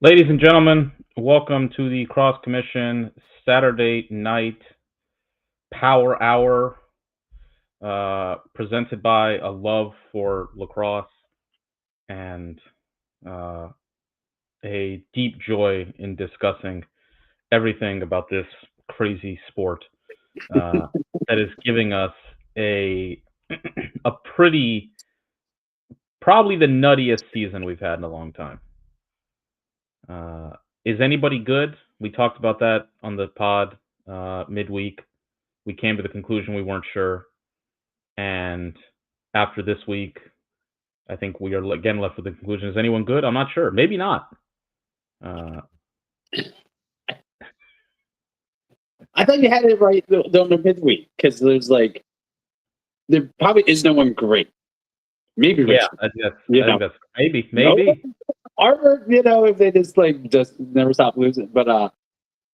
Ladies and gentlemen, welcome to the Cross Commission Saturday night Power Hour, presented by a love for lacrosse and uh, a deep joy in discussing everything about this crazy sport uh, that is giving us a a pretty probably the nuttiest season we've had in a long time. Uh, is anybody good? We talked about that on the pod midweek. We came to the conclusion we weren't sure, and after this week, I think we are again left with the conclusion: is anyone good? I'm not sure. Maybe not. Uh, I thought you had it right on the midweek because there probably is no one great. Maybe yeah, Richmond, I think that's maybe no, Harvard, if they just never stop losing. But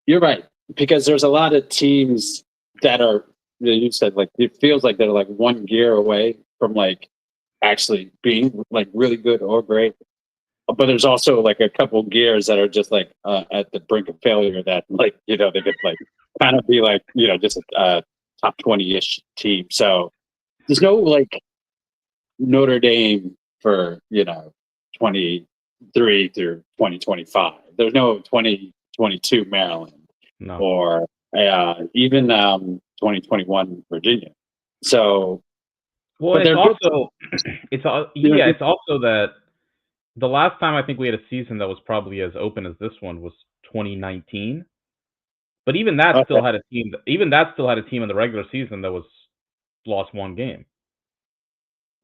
you're right because there's a lot of teams that are you said like it feels like they're like one gear away from like actually being like really good or great. But there's also like a couple gears that are just like at the brink of failure that they could like kind of be like just a top 20-ish team. So there's no like Notre Dame for 23 through 2025. There's no 2022 Maryland no. or even 2021 Virginia. So, Well, but it's they're good. also it's also that the last time I think we had a season that was probably as open as this one was 2019. But even that Okay. still had a team. Even that still had a team in the regular season that was lost one game.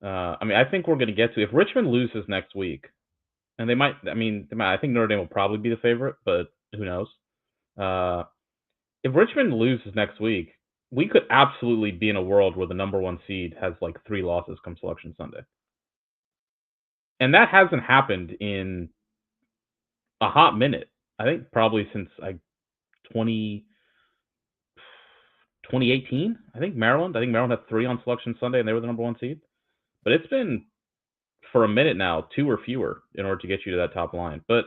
I mean, I think we're going to get to if Richmond loses next week, and they might. I mean, I think Notre Dame will probably be the favorite, but who knows? Uh, if Richmond loses next week, we could absolutely be in a world where the number one seed has like 3 losses come Selection Sunday, and that hasn't happened in a hot minute. I think probably since 20, 2018. I think Maryland. Had 3 on Selection Sunday, and they were the number one seed. But it's been for a minute now, 2 or fewer in order to get you to that top line. But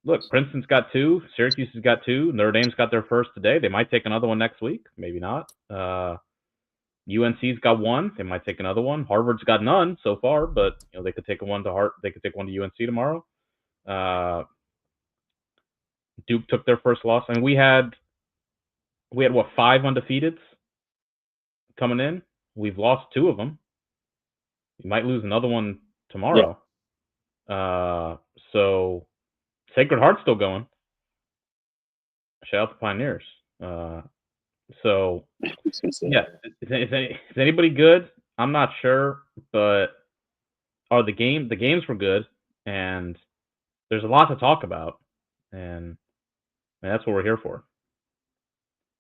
look, Princeton's got 2, Syracuse has got 2, Notre Dame's got their first today. They might take another one next week, maybe not. UNC's got 1, they might take another one. Harvard's got none so far, but they could take one to They could take one to UNC tomorrow. Duke took their first loss. I mean, we had what, 5 undefeateds coming in. We've lost 2 of them. We might lose another one tomorrow. Yeah. So Sacred Heart's still going. Shout out to Pioneers. So yeah, is anybody good? I'm not sure, but the games were good, and there's a lot to talk about, and that's what we're here for.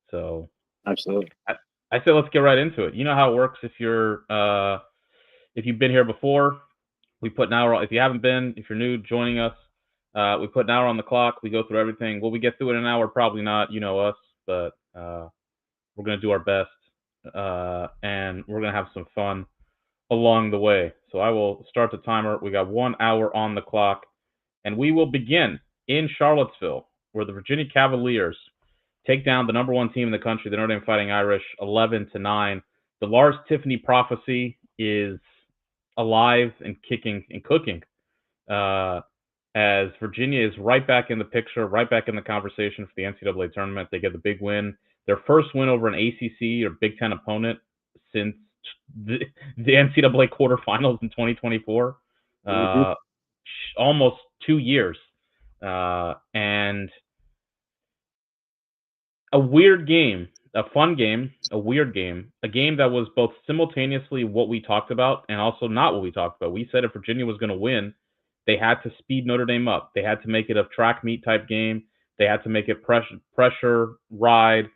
So Absolutely. I say let's get right into it. You know how it works if you've been here before. We put an hour. If you haven't been, if you're new joining us, we put an hour on the clock. We go through everything. Will we get through it in an hour? Probably not. You know us, but we're going to do our best, and we're going to have some fun along the way. So I will start the timer. We got 1 hour on the clock, and we will begin in Charlottesville, where the Virginia Cavaliers take down the number 1 team in the country, the Notre Dame Fighting Irish, 11-9. The Lars Tiffany prophecy is alive and kicking and cooking, as Virginia is right back in the picture, right back in the conversation for the NCAA tournament. They get the big win, their first win over an ACC or Big Ten opponent since the NCAA quarterfinals in 2024, almost 2 years, and a weird game, a fun game, a weird game, a game that was both simultaneously what we talked about and also not what we talked about. We said if Virginia was going to win, they had to speed Notre Dame up. They had to make it a track meet type game. They had to make it pressure, ride,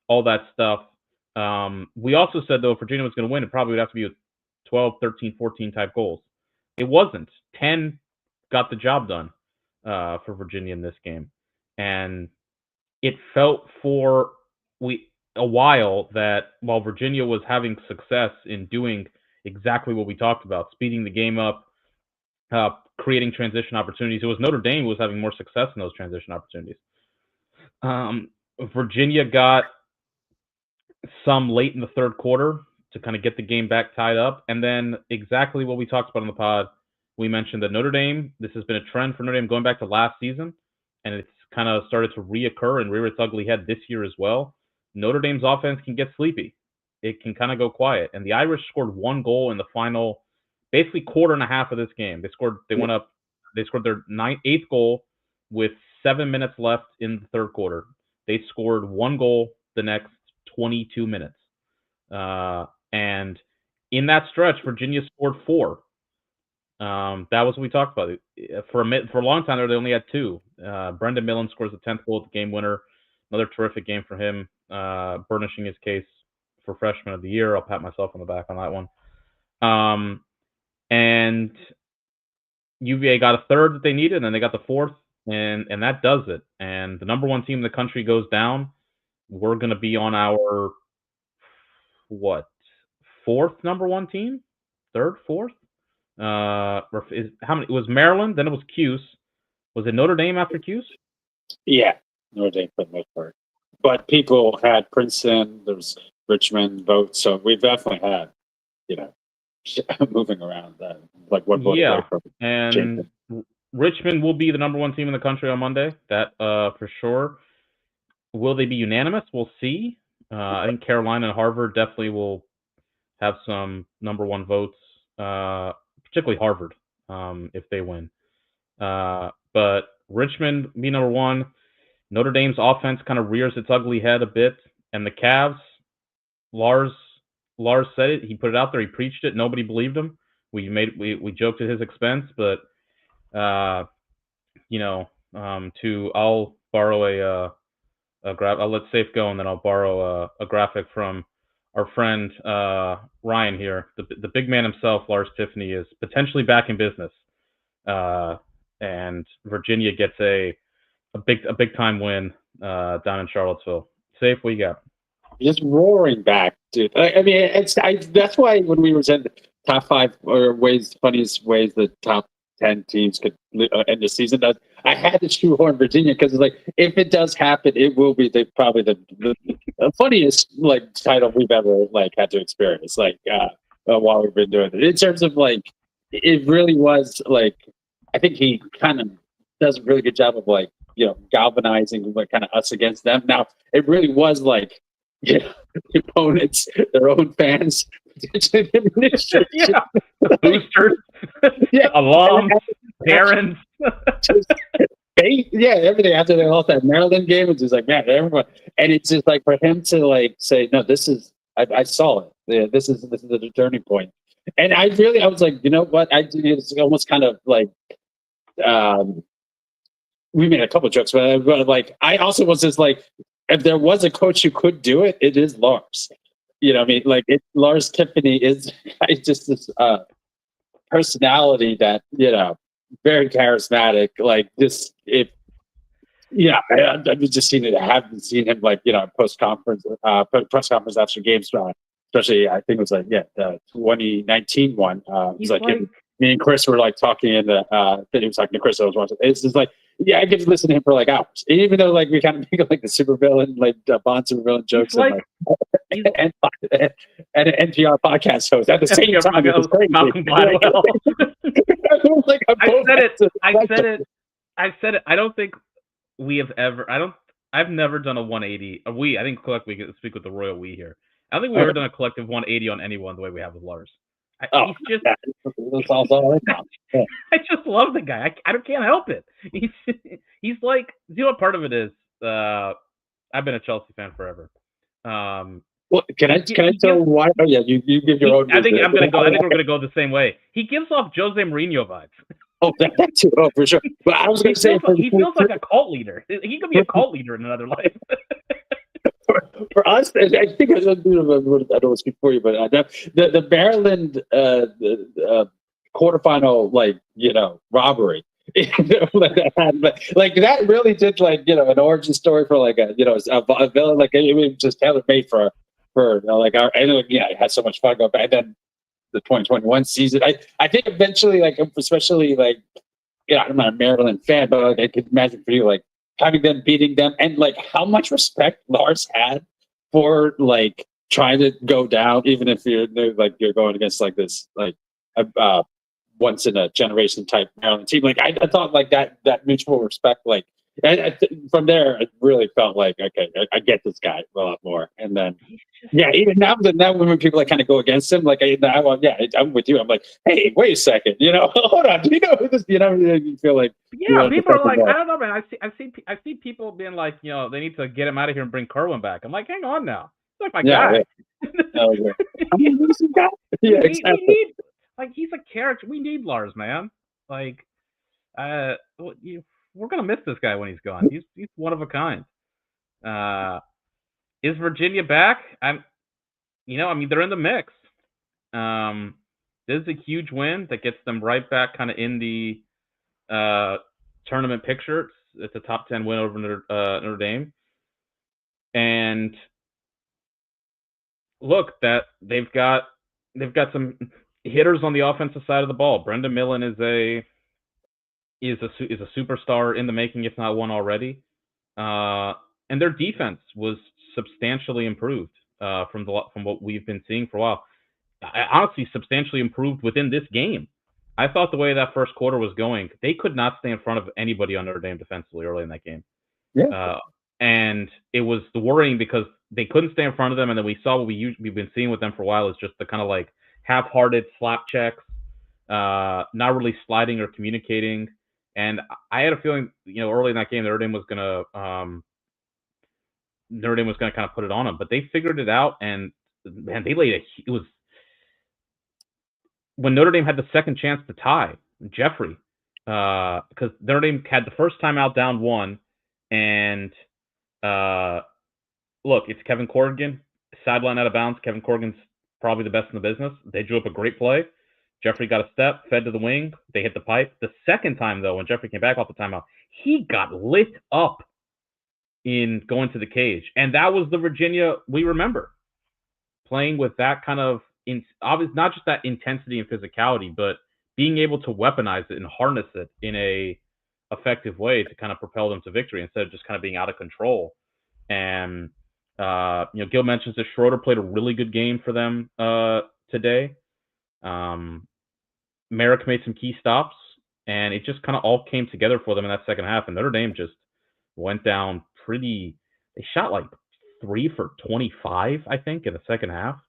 all that stuff. We also said, though, if Virginia was going to win, it probably would have to be with 12, 13, 14 type goals. It wasn't. 10 got the job done for Virginia in this game. And it felt for a while that while Virginia was having success in doing exactly what we talked about, speeding the game up, creating transition opportunities. It was Notre Dame who was having more success in those transition opportunities. Virginia got some late in the third quarter to kind of get the game back tied up. And then exactly what we talked about on the pod, we mentioned that Notre Dame, this has been a trend for Notre Dame going back to last season, and it's kind of started to reoccur and rear its ugly head this year as well. Notre Dame's offense can get sleepy. It can kind of go quiet. And the Irish scored one goal in the final, basically quarter and a half of this game. They went up, they scored their eighth goal with 7 minutes left in the third quarter. They scored one goal the next 22 minutes. And in that stretch, Virginia scored 4. That was what we talked about. For a long time there, they only had 2. Brendan Millen scores the 10th goal at the game winner. Another terrific game for him, burnishing his case for freshman of the year. I'll pat myself on the back on that one. And UVA got a third that they needed, and then they got the fourth, and that does it. And the number one team in the country goes down. We're going to be on our fourth number one team, third, fourth. How many? It was Maryland, then it was Cuse. Was it Notre Dame after Cuse? Yeah, Notre Dame for the most part. But people had Princeton, there was Richmond votes, so we've definitely had, moving around that. Like what vote? Yeah, and Richmond will be the number one team in the country on Monday. That for sure. Will they be unanimous? We'll see. I think Carolina and Harvard definitely will have some number one votes, particularly Harvard, if they win. But Richmond be number one. Notre Dame's offense kind of rears its ugly head a bit, and the Cavs, Lars said it. He put it out there. He preached it. Nobody believed him. We joked at his expense, but I'll borrow I'll let Safe go, and then I'll borrow a graphic from our friend Ryan here. The big man himself, Lars Tiffany, is potentially back in business, and Virginia gets a big time win down in Charlottesville. Safe, what you got? Just roaring back, dude. I mean, that's why when we were saying the top 5 or funniest ways the top 10 teams could end the season, I had to shoehorn Virginia because it's like, if it does happen, it will be probably the funniest title we've ever had to experience while we've been doing it. In terms of it really was I think he kind of does a really good job of galvanizing kind of us against them. Now it really was the opponents, their own fans, yeah, boosters, alums, parents. Everything after they lost that Maryland game, it's just man, everyone, and it's just for him to say, no, this is, I saw it. Yeah, this is the turning point. And I was like, you know what? It's almost kind of we made a couple of jokes, but I also was just if there was a coach who could do it, it is Lars. You know what I mean? Lars Tiffany is just this personality that, very charismatic. I've just seen it. I haven't seen him press conference after games, especially I think it was the 2019 one. He's me and Chris were talking, and he was talking to Chris. I was watching. It's just I get to listen to him for hours, even though we kind of make the supervillain, Bond supervillain jokes, and an NPR podcast host at the same time. It was crazy. Malcolm Gladwell. I said it. I don't think we have ever. I've never done a 180. I think collectively we can speak with the royal we here. I don't think we've ever done a collective 180 on anyone the way we have with Lars. I just love the guy. I can't help it. He's part of it is I've been a Chelsea fan forever. Well, can I tell why? Oh yeah, you give your own. I think we're gonna go the same way. He gives off Jose Mourinho vibes. Oh, that too. Oh, for sure. But I was going to say, he feels like a cult leader. He could be a cult leader in another life. For us, I think I don't want to speak for you, but the Maryland quarterfinal, robbery. That really did an origin story for a villain. It was just tailor made for it had so much fun going back. And then the 2021 season, I think eventually especially I'm not a Maryland fan, but like, I could imagine for you, like having them beating them, and like how much respect Lars had for like trying to go down, even if you're going against like this like once in a generation type Maryland team. Like I thought like that mutual respect, like from there, it really felt like okay, I get this guy a lot more, and then. Yeah, even now when people like kind of go against him, like I'm with you. I'm like, hey, wait a second, hold on. Do you know who this? You feel like yeah, people are like, I don't know, man. I see people being like, they need to get him out of here and bring Kerwin back. I'm like, hang on now, he's like my guy. Yeah. I mean, who's the guy? Yeah, exactly. We need like he's a character. We need Lars, man. Like, we're gonna miss this guy when he's gone. He's one of a kind. Is Virginia back? I mean, they're in the mix. This is a huge win that gets them right back kind of in the tournament picture. It's a top 10 win over Notre Dame. And look, that they've got some hitters on the offensive side of the ball. Brendan Millen is a superstar in the making, if not one already. And their defense was substantially improved from what we've been seeing for a while. I honestly substantially improved within this game. I thought the way that first quarter was going, they could not stay in front of anybody on Notre Dame defensively early in that game. Yeah. And it was the worrying because they couldn't stay in front of them, and then we saw what we've been seeing with them for a while is just the kind of like half-hearted slap checks, not really sliding or communicating. And I had a feeling, early in that game, Notre Dame was gonna kind of put it on them, but they figured it out, and man, they laid it was when Notre Dame had the second chance to tie, Jeffrey, because Notre Dame had the first time out down one, and look, it's Kevin Corrigan, sideline out of bounds. Kevin Corrigan's probably the best in the business. They drew up a great play. Jeffrey got a step, fed to the wing. They hit the pipe. The second time, though, when Jeffrey came back off the timeout, he got lit up in going to the cage. And that was the Virginia we remember, playing with that kind of obviously not just that intensity and physicality, but being able to weaponize it and harness it in a effective way to kind of propel them to victory instead of just kind of being out of control. And Gil mentions that Schroeder played a really good game for them today. Merrick made some key stops, and it just kind of all came together for them in that second half. And Notre Dame just went down pretty. They shot like 3 for 25, I think, in the second half.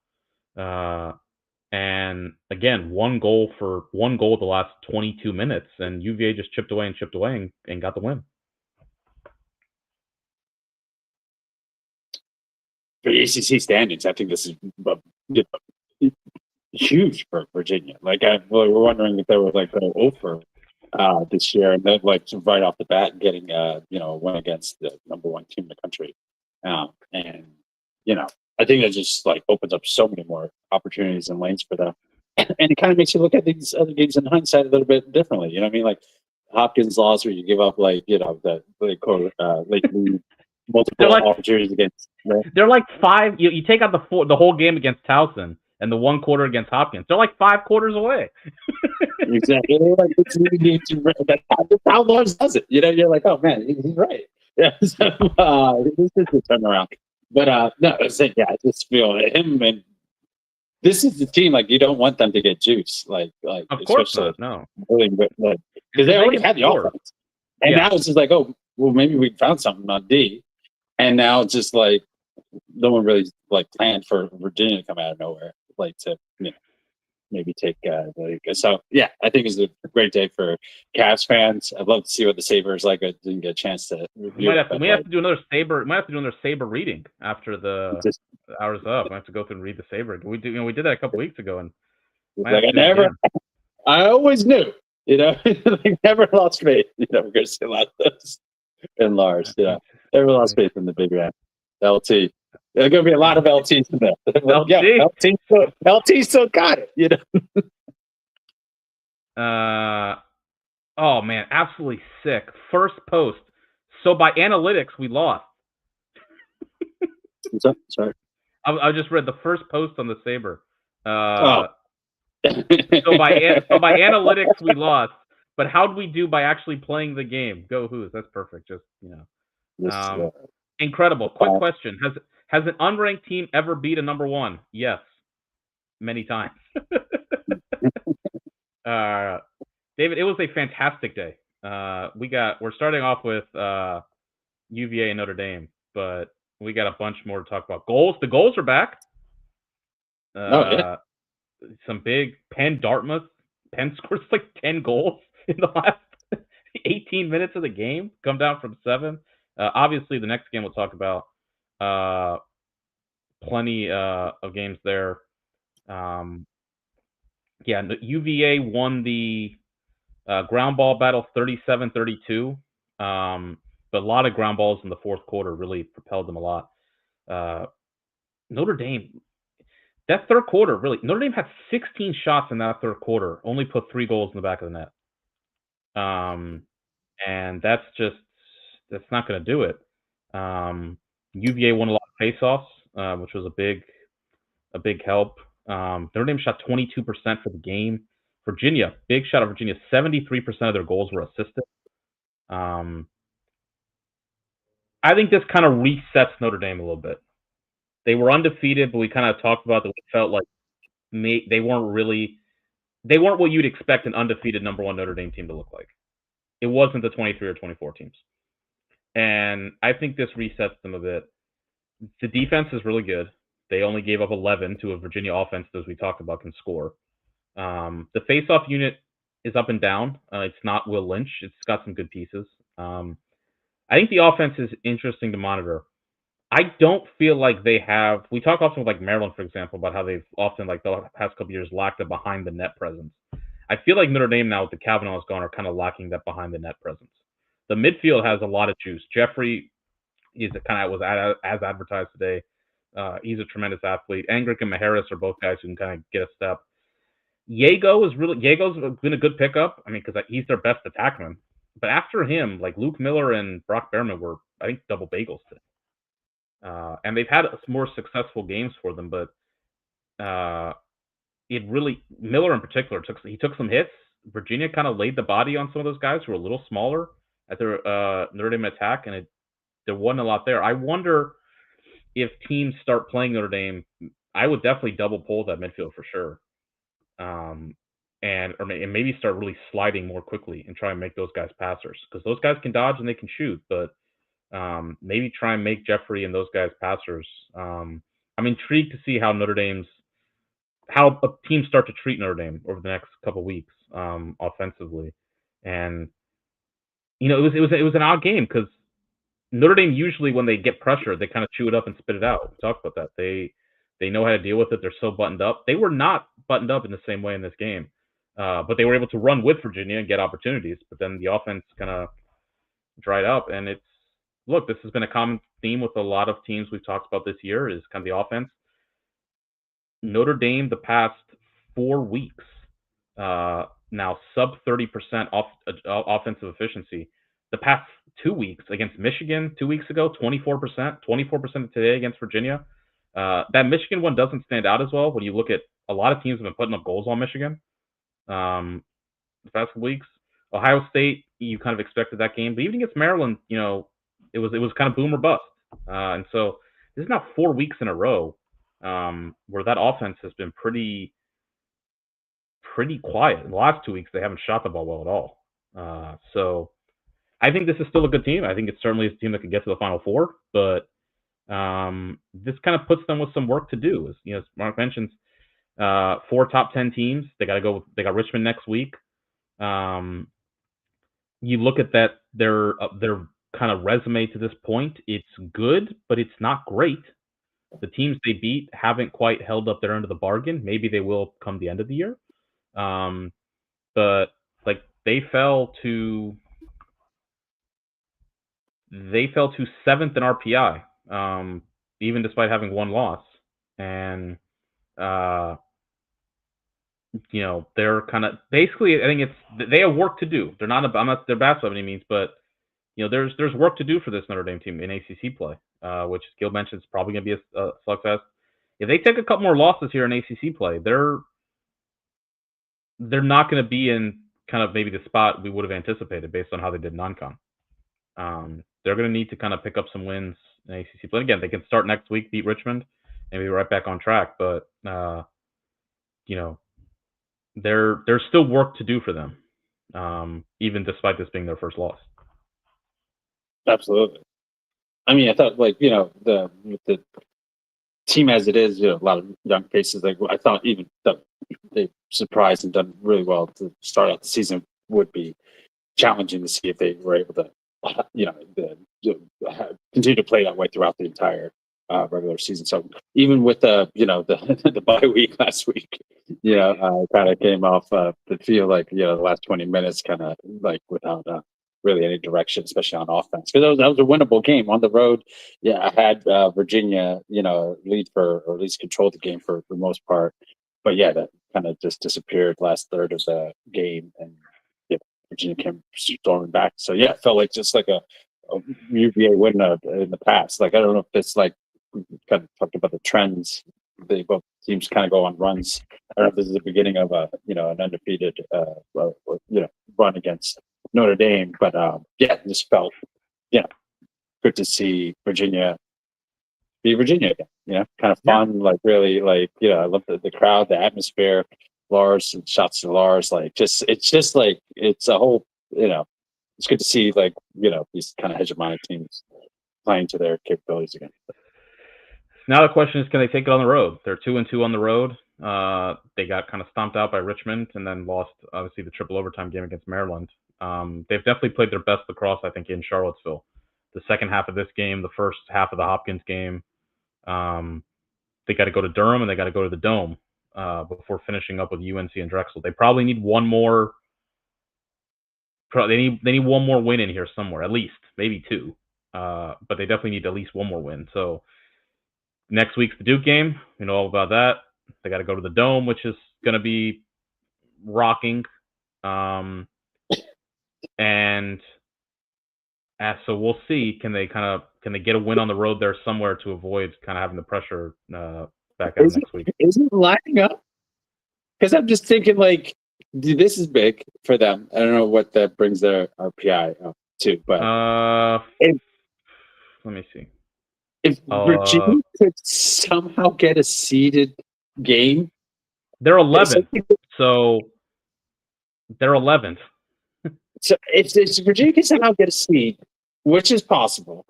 And again, one goal the last 22 minutes, and UVA just chipped away and got the win. For ACC standings, I think this is huge for Virginia. Like, we're wondering if they were like going over this year, and then like right off the bat getting win against the number one team in the country, and I think that just like opens up so many more opportunities and lanes for them, and it kind of makes you look at these other games in hindsight a little bit differently. You know what I mean? Like Hopkins loss, where you give up like the late lead, multiple opportunities against. They're like 5. You take out the whole game against Towson and the one quarter against Hopkins. They're like 5 quarters away. Exactly. That's how Lars does it. You're like, oh man, he's right. Yeah. So this is the turnaround. But no, I just feel him, and this is the team. Like, you don't want them to get juice. Like of course not. No, because they already had the offense, and now it's just like, oh, well, maybe we found something on D, and now it's just like no one really like planned for Virginia to come out of nowhere, like to maybe take so yeah, I think it's a great day for Cavs fans. I'd love to see what the Sabres like. I didn't get a chance to review. We have to do another Sabre. We might have to do another Sabre reading after the hours up. I have to go through and read the Sabre. We did that a couple weeks ago, and I always knew, they never lost faith. We're gonna see a lot of those in Lars. Never lost faith in the big rat. LT. There's going to be a lot of LTs in there. LT still got it, Oh, man, absolutely sick. First post. So by analytics, we lost. What's up? Sorry. I just read the first post on the Sabre. So by analytics, we lost. But how do we do by actually playing the game? Go Who's. That's perfect. Just, This incredible. Quick question. Has an unranked team ever beat a number one? Yes. Many times. uh, David, it was a fantastic day. We're starting off with UVA and Notre Dame, but we got a bunch more to talk about. Goals. The goals are back. Oh yeah. Some big Penn Dartmouth. Penn scores like 10 goals in the last 18 minutes of the game. Come down from 7. Obviously, the next game we'll talk about. Plenty of games there. Yeah, UVA won the ground ball battle 37-32. But a lot of ground balls in the fourth quarter really propelled them a lot. Notre Dame, that third quarter, really, Notre Dame had 16 shots in that third quarter, only put 3 goals in the back of the net. And that's not going to do it. UVA won a lot of faceoffs, which was a big help. Notre Dame shot 22% for the game. Virginia, big shot of Virginia. 73% of their goals were assisted. I think this kind of resets Notre Dame a little bit. They were undefeated, but we kind of talked about that. We felt like they weren't what you'd expect an undefeated number one Notre Dame team to look like. It wasn't the 23 or 24 teams. And I think this resets them a bit. The defense is really good. They only gave up 11 to a Virginia offense that, as we talked about, can score. The faceoff unit is up and down. It's not Will Lynch. It's got some good pieces. I think the offense is interesting to monitor. I don't feel like they have. We talk often with like Maryland, for example, about how they've often, like the past couple years, lacked a behind the net presence. I feel like Notre Dame now, with the Kavanaughs gone, are kind of lacking that behind the net presence. The midfield has a lot of juice. Jeffrey is kind of was as advertised today. He's a tremendous athlete. Angrick and Maharis are both guys who can kind of get a step. Yego's been a good pickup. I mean, because he's their best attackman. But after him, like Luke Miller and Brock Behrman were, I think, double bagels today. And they've had more successful games for them, but Miller in particular took some hits. Virginia kind of laid the body on some of those guys who were a little smaller at their Notre Dame attack, and there wasn't a lot there. I wonder if teams start playing Notre Dame. I would definitely double pull that midfield for sure, and maybe start really sliding more quickly and try and make those guys passers, because those guys can dodge and they can shoot, but maybe try and make Jeffrey and those guys passers. I'm intrigued to see how teams start to treat Notre Dame over the next couple of weeks offensively, and it was an odd game because Notre Dame usually, when they get pressure, they kind of chew it up and spit it out. We talked about that. They know how to deal with it. They're so buttoned up. They were not buttoned up in the same way in this game, but they were able to run with Virginia and get opportunities. But then the offense kind of dried up, and this has been a common theme with a lot of teams we've talked about this year, is kind of the offense. Notre Dame, the past 4 weeks, now sub 30% offensive efficiency. The past 2 weeks against Michigan, 2 weeks ago, 24%, 24% today against Virginia. That Michigan one doesn't stand out as well when you look at a lot of teams have been putting up goals on Michigan the past couple weeks. Ohio State, you kind of expected that game, but even against Maryland, it was kind of boom or bust. And so this is now 4 weeks in a row where that offense has been pretty quiet. In the last 2 weeks, they haven't shot the ball well at all. So I think this is still a good team. I think it's certainly a team that can get to the Final Four, but this kind of puts them with some work to do. As Mark mentions, 4 top 10 teams. They got Richmond next week. You look at that, their kind of resume to this point. It's good, but it's not great. The teams they beat haven't quite held up their end of the bargain. Maybe they will come the end of the year. But like they fell to 7th in RPI, even despite having 1 loss. And they're kind of basically, I think they have work to do. I'm not their best by any means, but there's work to do for this Notre Dame team in ACC play, which Gil mentioned is probably going to be a slugfest. If they take a couple more losses here in ACC play, they're not going to be in kind of maybe the spot we would have anticipated based on how they did non-con. They're going to need to kind of pick up some wins in ACC play. Again, they can start next week, beat Richmond, and be right back on track. But you know, there's still work to do for them, even despite this being their first loss. Absolutely. I mean, I thought like the team as it is, a lot of young faces. Like I thought, even that they surprised and done really well to start out the season would be challenging to see if they were able to, continue to play that way throughout the entire regular season. So even with the the bye week last week, kind of came off the feel like the last 20 minutes kind of like without really any direction, especially on offense, because that was a winnable game on the road. Yeah, I had Virginia, lead for, or at least control the game for the most part, but yeah, that kind of just disappeared last third of the game, and Virginia came storming back. So yeah, it felt like just like a UVA win in the past. Like I don't know if it's like we kind of talked about the trends. They both teams kind of go on runs. I don't know if this is the beginning of an undefeated run against Notre Dame, but yeah, it just felt good to see Virginia be Virginia again. Kind of fun, like really, like I love the crowd, the atmosphere. Lars and shots to Lars, like it's just like it's a whole, it's good to see like these kind of hegemonic teams playing to their capabilities again. Now the question is, can they take it on the road? They're 2-2 on the road. They got kind of stomped out by Richmond and then lost, obviously, the triple overtime game against Maryland. They've definitely played their best lacrosse, I think, in Charlottesville. The second half of this game, the first half of the Hopkins game, they got to go to Durham and they got to go to the Dome before finishing up with UNC and Drexel. They probably need one more. They need one more win in here somewhere, at least, maybe two. But they definitely need at least one more win. So next week's the Duke game. We know all about that. They got to go to the Dome, which is going to be rocking. And so we'll see. Can they get a win on the road there somewhere to avoid kind of having the pressure back out next week? Is it lining up? Because I'm just thinking like this is big for them. I don't know what that brings their RPI up to, but let me see. If Virginia could somehow get a seeded game, they're 11th. So they're 11th. So if Virginia can somehow get a seed, which is possible,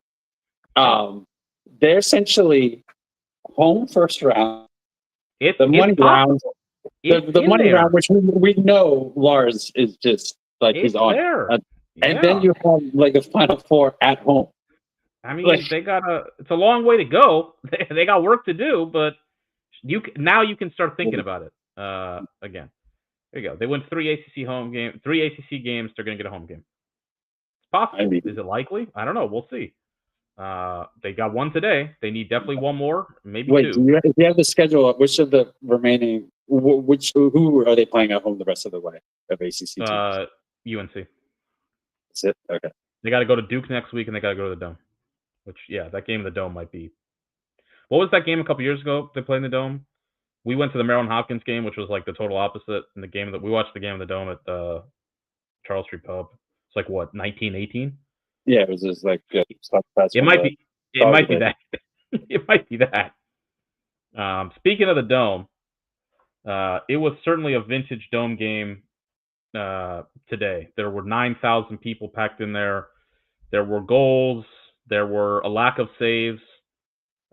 they're essentially home first round. The money round, the money round, which we know Lars is just like he's on there. And then you have like a Final Four at home. I mean, it's a long way to go. They got work to do, but now you can start thinking about it again. There you go. They win 3 ACC games. They're going to get a home game. It's possible. Is it likely? I don't know. We'll see. They got one today. They need definitely one more, maybe two. Do you have the schedule? Which of the remaining? Who are they playing at home the rest of the way of ACC teams? UNC. That's it. Okay. They got to go to Duke next week, and they got to go to the Dome. Which, that game in the Dome might be. What was that game a couple years ago they played in the Dome? We went to the Maryland Hopkins game, which was like the total opposite. In the game that we watched the game in the Dome at Charles Street Pub. It's like what, 1918? Yeah, it was just like it might be. It might be that. It might be that. Speaking of the Dome, it was certainly a vintage Dome game today. There were 9,000 people packed in there. There were goals. There were a lack of saves.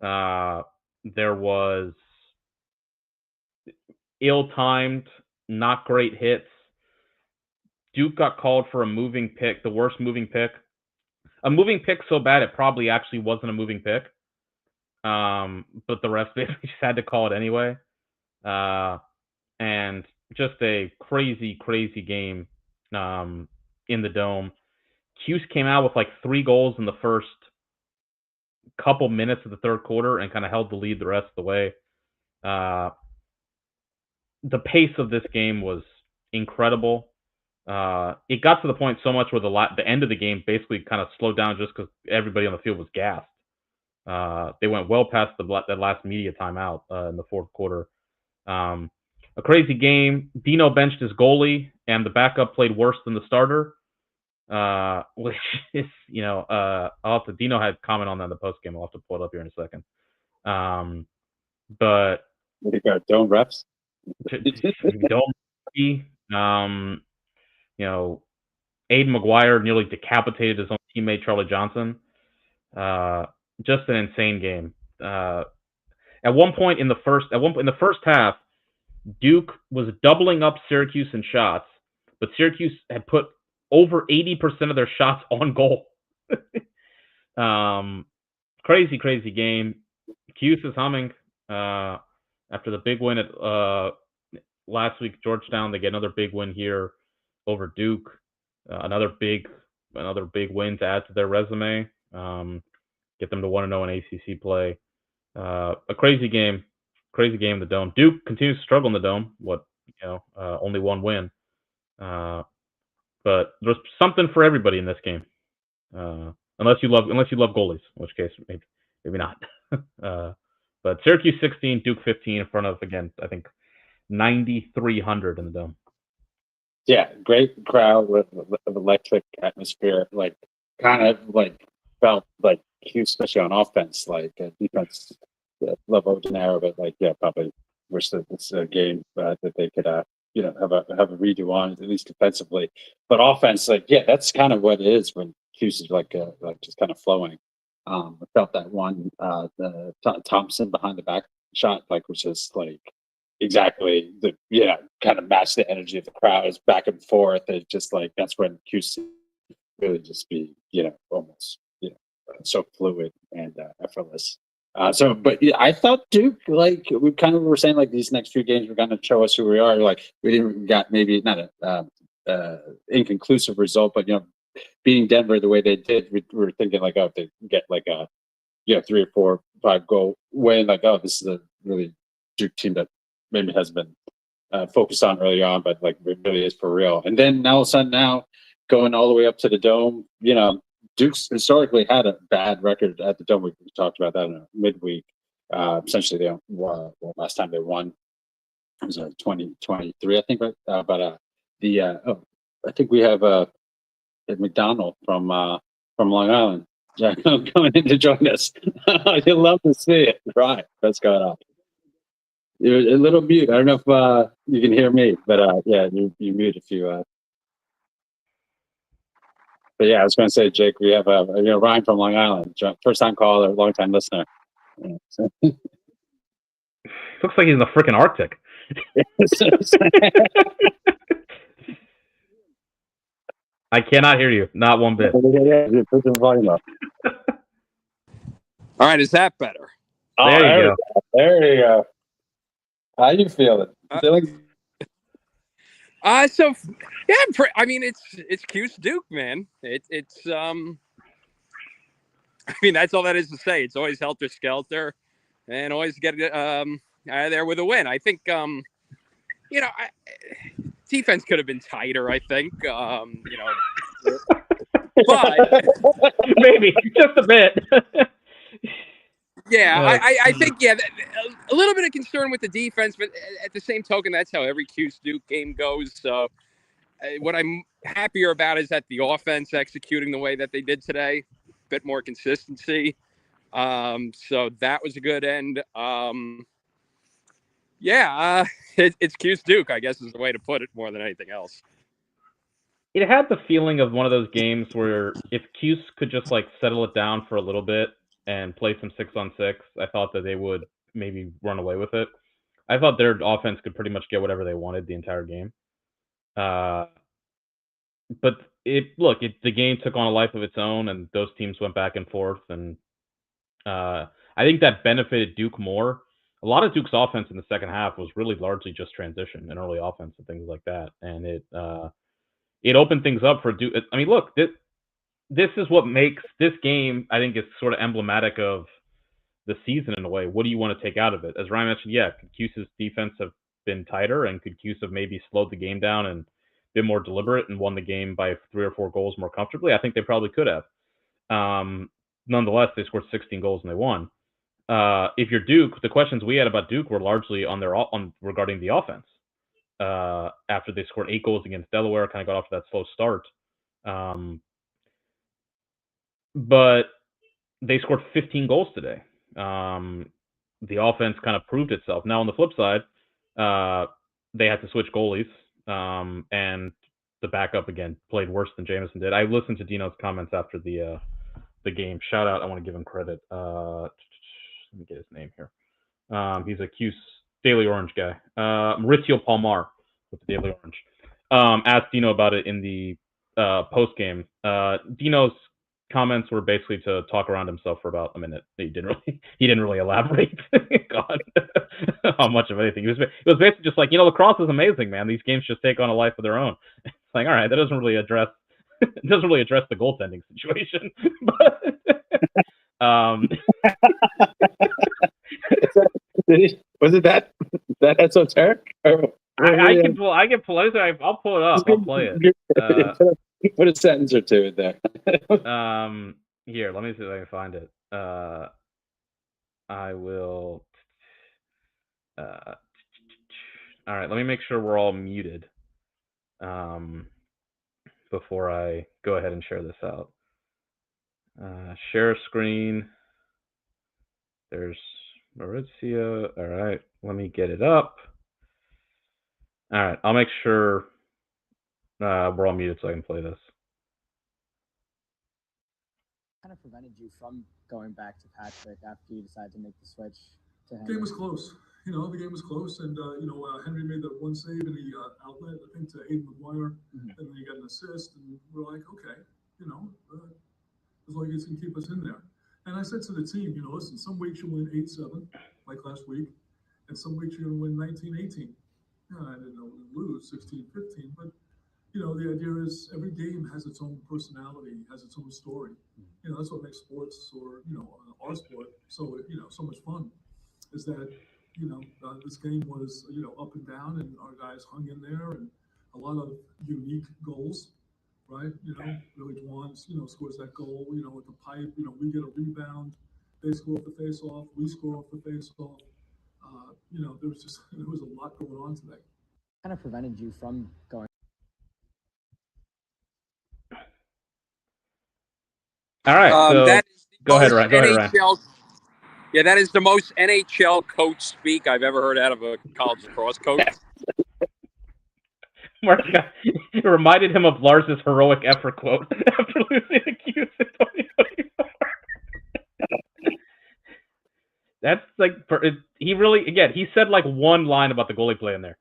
There was ill-timed, not great hits. Duke got called for a moving pick, the worst moving pick. A moving pick so bad it probably actually wasn't a moving pick. But the rest basically just had to call it anyway. And just a crazy, crazy game in the Dome. Cuse came out with like 3 goals in the first couple minutes of the third quarter and kind of held the lead the rest of the way. The pace of this game was incredible. It got to the point so much where the end of the game basically kind of slowed down just because everybody on the field was gassed. They went well past that last media timeout in the fourth quarter. A a crazy game. Dino benched his goalie, and the backup played worse than the starter. Which is, I'll have to. Dino had comment on that in the post game. I'll have to pull it up here in a second. But What do you got? Dome refs. don't be, Aiden McGuire nearly decapitated his own teammate Charlie Johnson. Just an insane game. At one point in the first half, Duke was doubling up Syracuse in shots, but Syracuse had put over 80% of their shots on goal. Crazy game. Cuse is humming. After the big win at last week, Georgetown, they get another big win here over Duke. Another big win to add to their resume. Get them to 1-0 in ACC play. A crazy game in the Dome. Duke continues to struggle in the Dome. Only one win. But there's something for everybody in this game. Unless you love goalies, in which case maybe not. But Syracuse 16, Duke 15 in front of, again, I think 9,300 in the Dome. Yeah, great crowd with electric atmosphere. Like, kind of like felt like huge, especially on offense. Like defense, love Odenaro, but like probably wish that it's a game that they could have a redo on, at least defensively. But offense, that's kind of what it is when Hughes is like just kind of flowing. I felt that one, the Thompson behind the back shot, was just like exactly kind of matched the energy of the crowd. It's back and forth. It's just like that's when Hughes really just be almost so fluid and effortless. But I thought Duke, we kind of were saying, these next few games were going to show us who we are. We didn't got maybe not a inconclusive result, but beating Denver the way they did, we were thinking if they get a 3 or 4, 5 goal win, this is a really Duke team that maybe has been focused on early on, but it really is for real. And then all of a sudden now going all the way up to the Dome, Duke's historically had a bad record at the Dome. We talked about that in a midweek. Essentially, last time they won was 2023, I think, right? I think we have McDonald from Long Island coming in to join us. You'd love to see it. Right, that's going on. You're a little mute. I don't know if you can hear me, but you mute if you. But I was going to say, Jake, we have Ryan from Long Island, first time caller, long time listener. Looks like he's in the freaking Arctic. I cannot hear you, not one bit. Put the volume up. All right, is that better? There you go. There you go. How you feeling? I mean, it's Cuse Duke, man. It's I mean, that's all that is to say. It's always helter skelter, and always get out of there with a win. I think defense could have been tighter. I think but maybe just a bit. I think a little bit of concern with the defense, but at the same token, that's how every Cuse Duke game goes. So what I'm happier about is that the offense executing the way that they did today, a bit more consistency. So that was a good end. It's Cuse Duke, I guess, is the way to put it more than anything else. It had the feeling of one of those games where if Cuse could just settle it down for a little bit and play some 6-on-6, I thought that they would maybe run away with it. I thought their offense could pretty much get whatever they wanted the entire game. But the game took on a life of its own, and those teams went back and forth, and I think that benefited Duke more. A lot of Duke's offense in the second half was really largely just transition and early offense and things like that, and it opened things up for Duke. I mean, look, this is what makes this game, I think, is sort of emblematic of the season in a way. What do you want to take out of it? As Ryan mentioned, could Cuse's defense have been tighter, and could Cuse have maybe slowed the game down and been more deliberate and won the game by 3 or 4 goals more comfortably? I think they probably could have. Nonetheless, they scored 16 goals and they won. If you're Duke, the questions we had about Duke were largely regarding the offense. after they scored 8 goals against Delaware, kind of got off to that slow start. But they scored 15 goals today. The offense kind of proved itself. Now, on the flip side, they had to switch goalies, and the backup, again, played worse than Jameson did. I listened to Dino's comments after the game. Shout out, I want to give him credit. Let me get his name here. He's a Cuse Daily Orange guy. Maurizio Palmar with the Daily Orange. Asked Dino about it in the post game. Dino's comments were basically to talk around himself for about a minute. He didn't really elaborate God, on much of anything. It was basically just like, lacrosse is amazing, man. These games just take on a life of their own. It's like, all right, that doesn't really address the goaltending situation. But was it that esoteric? I can pull it. I'll pull it up. I'll play it. Put a sentence or two in there. Here, let me see if I can find it. I will. All right, let me make sure we're all muted before I go ahead and share this out. Share screen. There's Maurizio. All right, let me get it up. All right, I'll make sure we're all muted so I can play this. Kind of prevented you from going back to Patrick after you decided to make the switch to him? The game was close. The game was close, and Henry made that one save in the outlet, I think, to Aiden McGuire, and then he got an assist, and we're like, okay, as long as he can keep us in there. And I said to the team, listen, some weeks you win 8-7, like last week, and some weeks you're going to win 19-18. I didn't know we'd lose 16-15, but the idea is every game has its own personality, has its own story. That's what makes sports, or our sport, so so much fun. Is that this game was up and down, and our guys hung in there, and a lot of unique goals, right? Really Dwan scores that goal, with the pipe. We get a rebound, they score off the face off, we score off the face off. There was a lot going on today. Kind of prevented you from going. All right, so that is go ahead, Ryan. Go ahead, Ryan. Yeah, that is the most NHL coach speak I've ever heard out of a college lacrosse coach. It reminded him of Lars's heroic effort quote after losing the Cuse in 2024. That's like, he said like one line about the goalie play in there.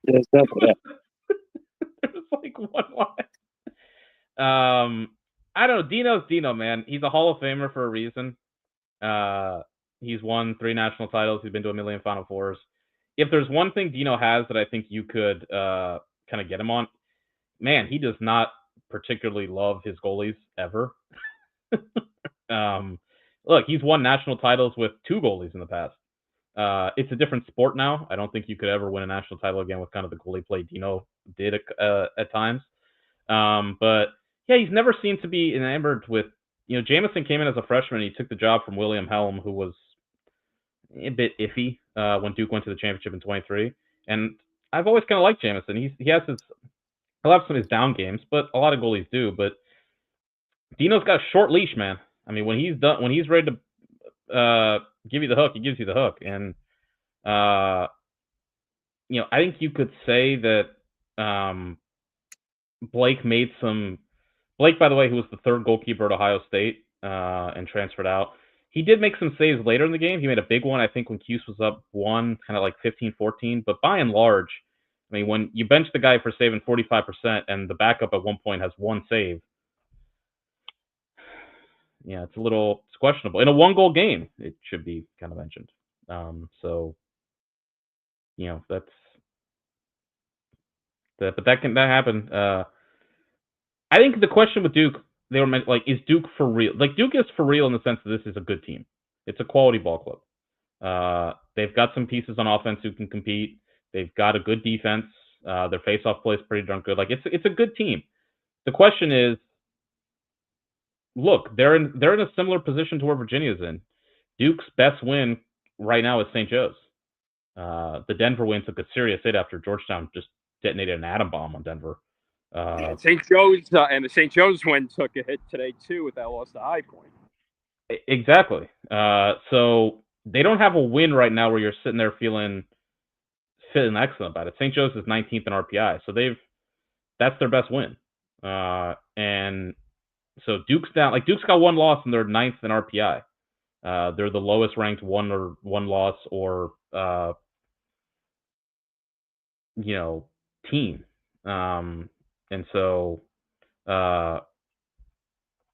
Yes, definitely. There's like one line. I don't know. Dino's Dino, man. He's a Hall of Famer for a reason. He's won 3 national titles. He's been to a million Final Fours. If there's one thing Dino has that I think you could kind of get him on, man, he does not particularly love his goalies ever. Look, he's won national titles with 2 goalies in the past. It's a different sport now. I don't think you could ever win a national title again with kind of the goalie play Dino did at times. But yeah, he's never seemed to be enamored with. Jameson came in as a freshman. He took the job from William Helm, who was a bit iffy when Duke went to the championship in 23. And I've always kind of liked Jameson. He'll have some of his down games, but a lot of goalies do. But Dino's got a short leash, man. I mean, when he's ready to give you the hook, he gives you the hook. And I think you could say that Blake made some. Blake, by the way, who was the 3rd goalkeeper at Ohio State and transferred out, he did make some saves later in the game. He made a big one, I think, when Cuse was up 1, kind of like 15-14. But by and large, I mean, when you bench the guy for saving 45% and the backup at one point has 1 save, yeah, it's questionable. In a 1-goal game, it should be kind of mentioned. So, that's that. But that happen. I think the question with Duke, they were meant, like, is Duke for real? Like, Duke is for real in the sense that this is a good team. It's a quality ball club. They've got some pieces on offense who can compete. They've got a good defense. Their face-off play is pretty darn good. Like, it's a good team. The question is, look, they're in a similar position to where Virginia's in. Duke's best win right now is St. Joe's. The Denver win took a serious hit after Georgetown just detonated an atom bomb on Denver. St. Joe's and the St. Joe's win took a hit today too with that loss to High Point. Exactly. So they don't have a win right now where you're sitting there feeling excellent about it. St. Joe's is 19th in RPI, so that's their best win. And so Duke's down. Like Duke's got one loss and they're 9th in RPI. They're the lowest ranked one loss or team. And so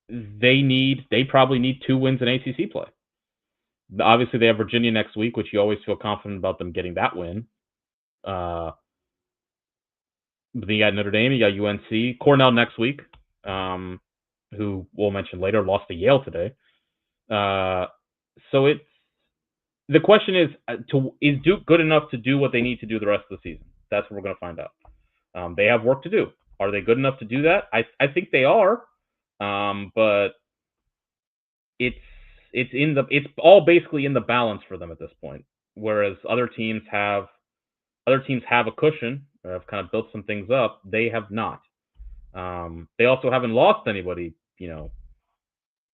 they probably need 2 wins in ACC play. Obviously, they have Virginia next week, which you always feel confident about them getting that win. But then you got Notre Dame, you got UNC, Cornell next week, who we'll mention later, lost to Yale today. So the question is Duke good enough to do what they need to do the rest of the season? That's what we're going to find out. They have work to do. Are they good enough to do that? I think they are, but it's all basically in the balance for them at this point. Whereas other teams have a cushion or have kind of built some things up. They have not. They also haven't lost anybody. They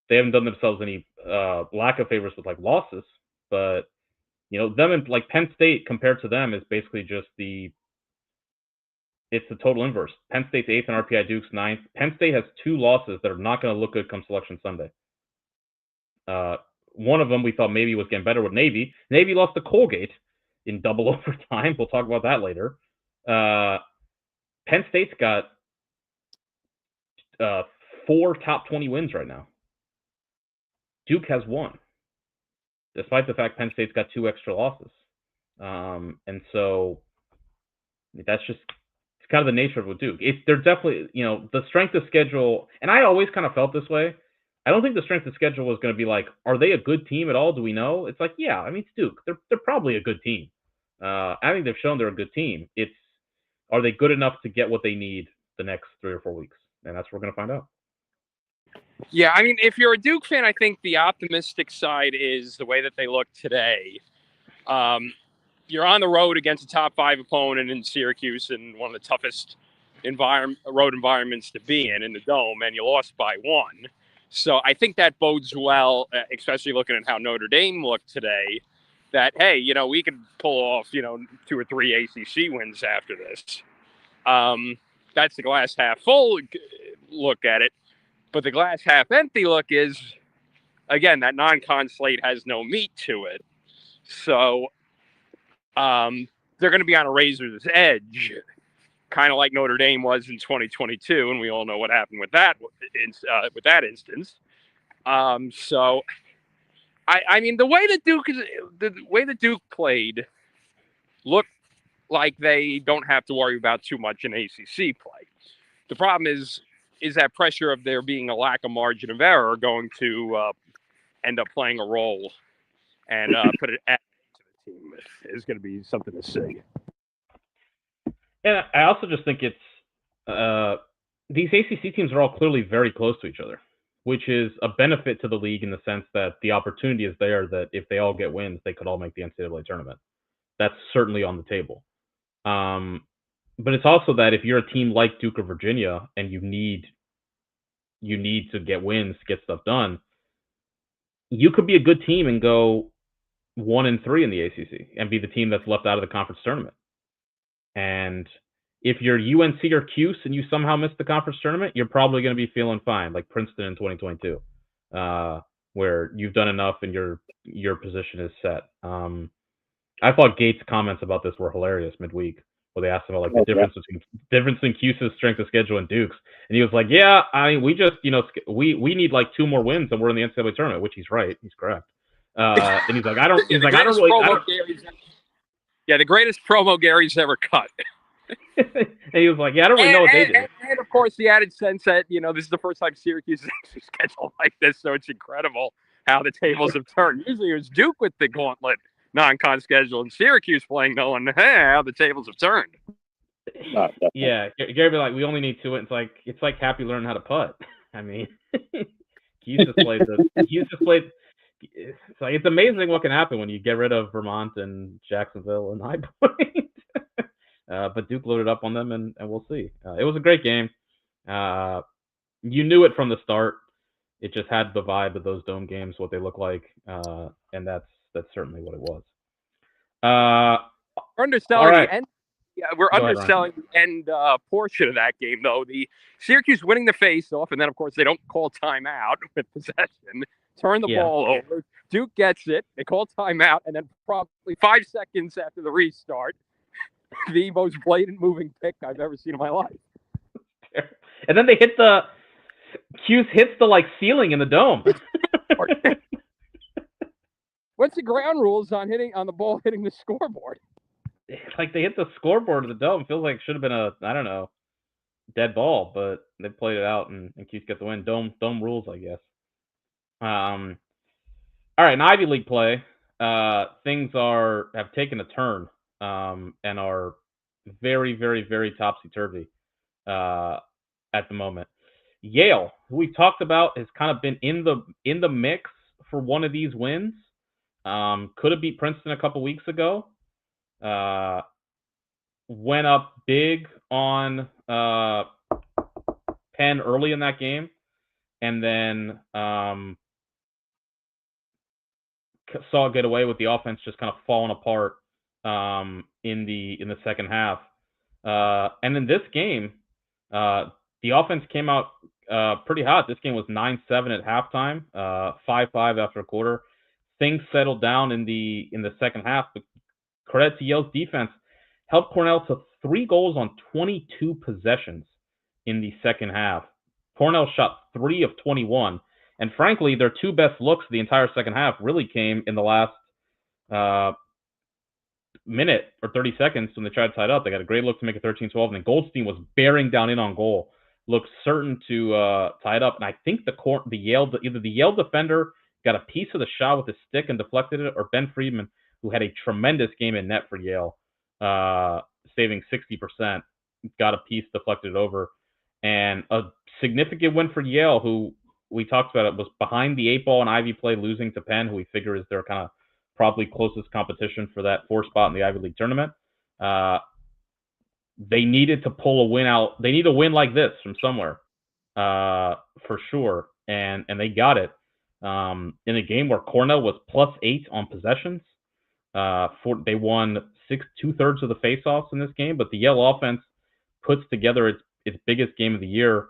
haven't done themselves any lack of favors with like losses. But them and like Penn State compared to them is basically just it's the total inverse. Penn State's 8th in RPI, Duke's 9th. Penn State has 2 losses that are not going to look good come Selection Sunday. One of them we thought maybe was getting better with Navy. Navy lost to Colgate in double overtime. We'll talk about that later. Penn State's got 4 top 20 wins right now. Duke has 1, despite the fact Penn State's got 2 extra losses. And so that's just it's kind of the nature of Duke. They're definitely, the strength of schedule, and I always kind of felt this way. I don't think the strength of schedule was going to be like, are they a good team at all? Do we know? It's like, yeah, I mean, it's Duke. They're probably a good team. I think they've shown they're a good team. Are they good enough to get what they need the next 3 or 4 weeks? And that's what we're going to find out. Yeah, I mean, if you're a Duke fan, I think the optimistic side is the way that they look today. You're on the road against a top 5 opponent in Syracuse in one of the toughest road environments to be in the Dome, and you lost by 1. So I think that bodes well, especially looking at how Notre Dame looked today, that, hey, we could pull off, 2 or 3 ACC wins after this. That's the glass half full look at it. But the glass half empty look is, again, that non-con slate has no meat to it. So they're going to be on a razor's edge, kind of like Notre Dame was in 2022, and we all know what happened with that instance. So, I mean, the way that Duke played looked like they don't have to worry about too much in ACC play. The problem is that pressure of there being a lack of margin of error going to end up playing a role and put it at the team is going to be something to see. And I also just think it's these ACC teams are all clearly very close to each other, which is a benefit to the league in the sense that the opportunity is there that if they all get wins, they could all make the NCAA tournament. That's certainly on the table. But it's also that if you're a team like Duke or Virginia and you need to get wins to get stuff done, you could be a good team and go 1-3 in the ACC and be the team that's left out of the conference tournament. And if you're UNC or Cuse and you somehow miss the conference tournament, you're probably going to be feeling fine, like Princeton in 2022, where you've done enough and your position is set. I thought Gates' comments about this were hilarious midweek, where they asked him about like the difference between Cuse's strength of schedule and Duke's, and he was like, "Yeah, I mean, we just we need like 2 more wins and we're in the NCAA tournament," which he's right, he's correct. And he's like, I don't Yeah, the greatest promo Gary's ever cut. And he was like, yeah, I don't really know what they did. And of course, the added sense that, this is the first time Syracuse is actually scheduled like this, so it's incredible how the tables have turned. Usually it was Duke with the gauntlet non-con schedule and Syracuse playing no one. How the tables have turned. Yeah, Gary be like, we only need 2. It's like Happy learning how to putt. I mean, Hughes just played it's amazing what can happen when you get rid of Vermont and Jacksonville and High Point. But Duke loaded up on them, and we'll see. It was a great game. You knew it from the start. It just had the vibe of those dome games, what they look like, and that's certainly what it was. We're underselling all right. the end. Yeah, we're Go ahead, underselling the end portion of that game, though. The Syracuse winning the face-off, and then, of course, they don't call timeout with possession. Turn the ball over. Duke gets it. They call timeout, and then probably 5 seconds after the restart, the most blatant moving pick I've ever seen in my life. And then they hit the Cuse hits the ceiling in the dome. What's the ground rules on the ball hitting the scoreboard? Like they hit the scoreboard of the dome. Feels like it should have been a dead ball, but they played it out and Cuse got the win. Dome rules, I guess. All right, in Ivy League play, things have taken a turn and are very, very, very topsy-turvy at the moment. Yale, who we talked about, has kind of been in the mix for one of these wins. Could have beat Princeton a couple weeks ago. Went up big on Penn early in that game, and then saw it get away with the offense just kind of falling apart in the second half. And in this game, the offense came out pretty hot. This game was 9-7 at halftime, 5-5 after a quarter. Things settled down in the second half. But credit to Yale's defense, helped Cornell to 3 goals on 22 possessions in the second half. Cornell shot 3 of 21. And frankly, their 2 best looks the entire second half really came in the last minute or 30 seconds when they tried to tie it up. They got a great look to make it 13-12, and then Goldstein was bearing down in on goal. Looked certain to tie it up. And I think either the Yale defender got a piece of the shot with his stick and deflected it, or Ben Friedman, who had a tremendous game in net for Yale, saving 60%, got a piece, deflected it over. And a significant win for Yale, who we talked about, it was behind the 8 ball in Ivy play, losing to Penn, who we figure is their kind of probably closest competition for that 4 spot in the Ivy League tournament. They needed to pull a win out. They need a win like this from somewhere, for sure. And they got it in a game where Cornell was +8 on possessions. They won 2/3 of the faceoffs in this game, but the Yale offense puts together its biggest game of the year.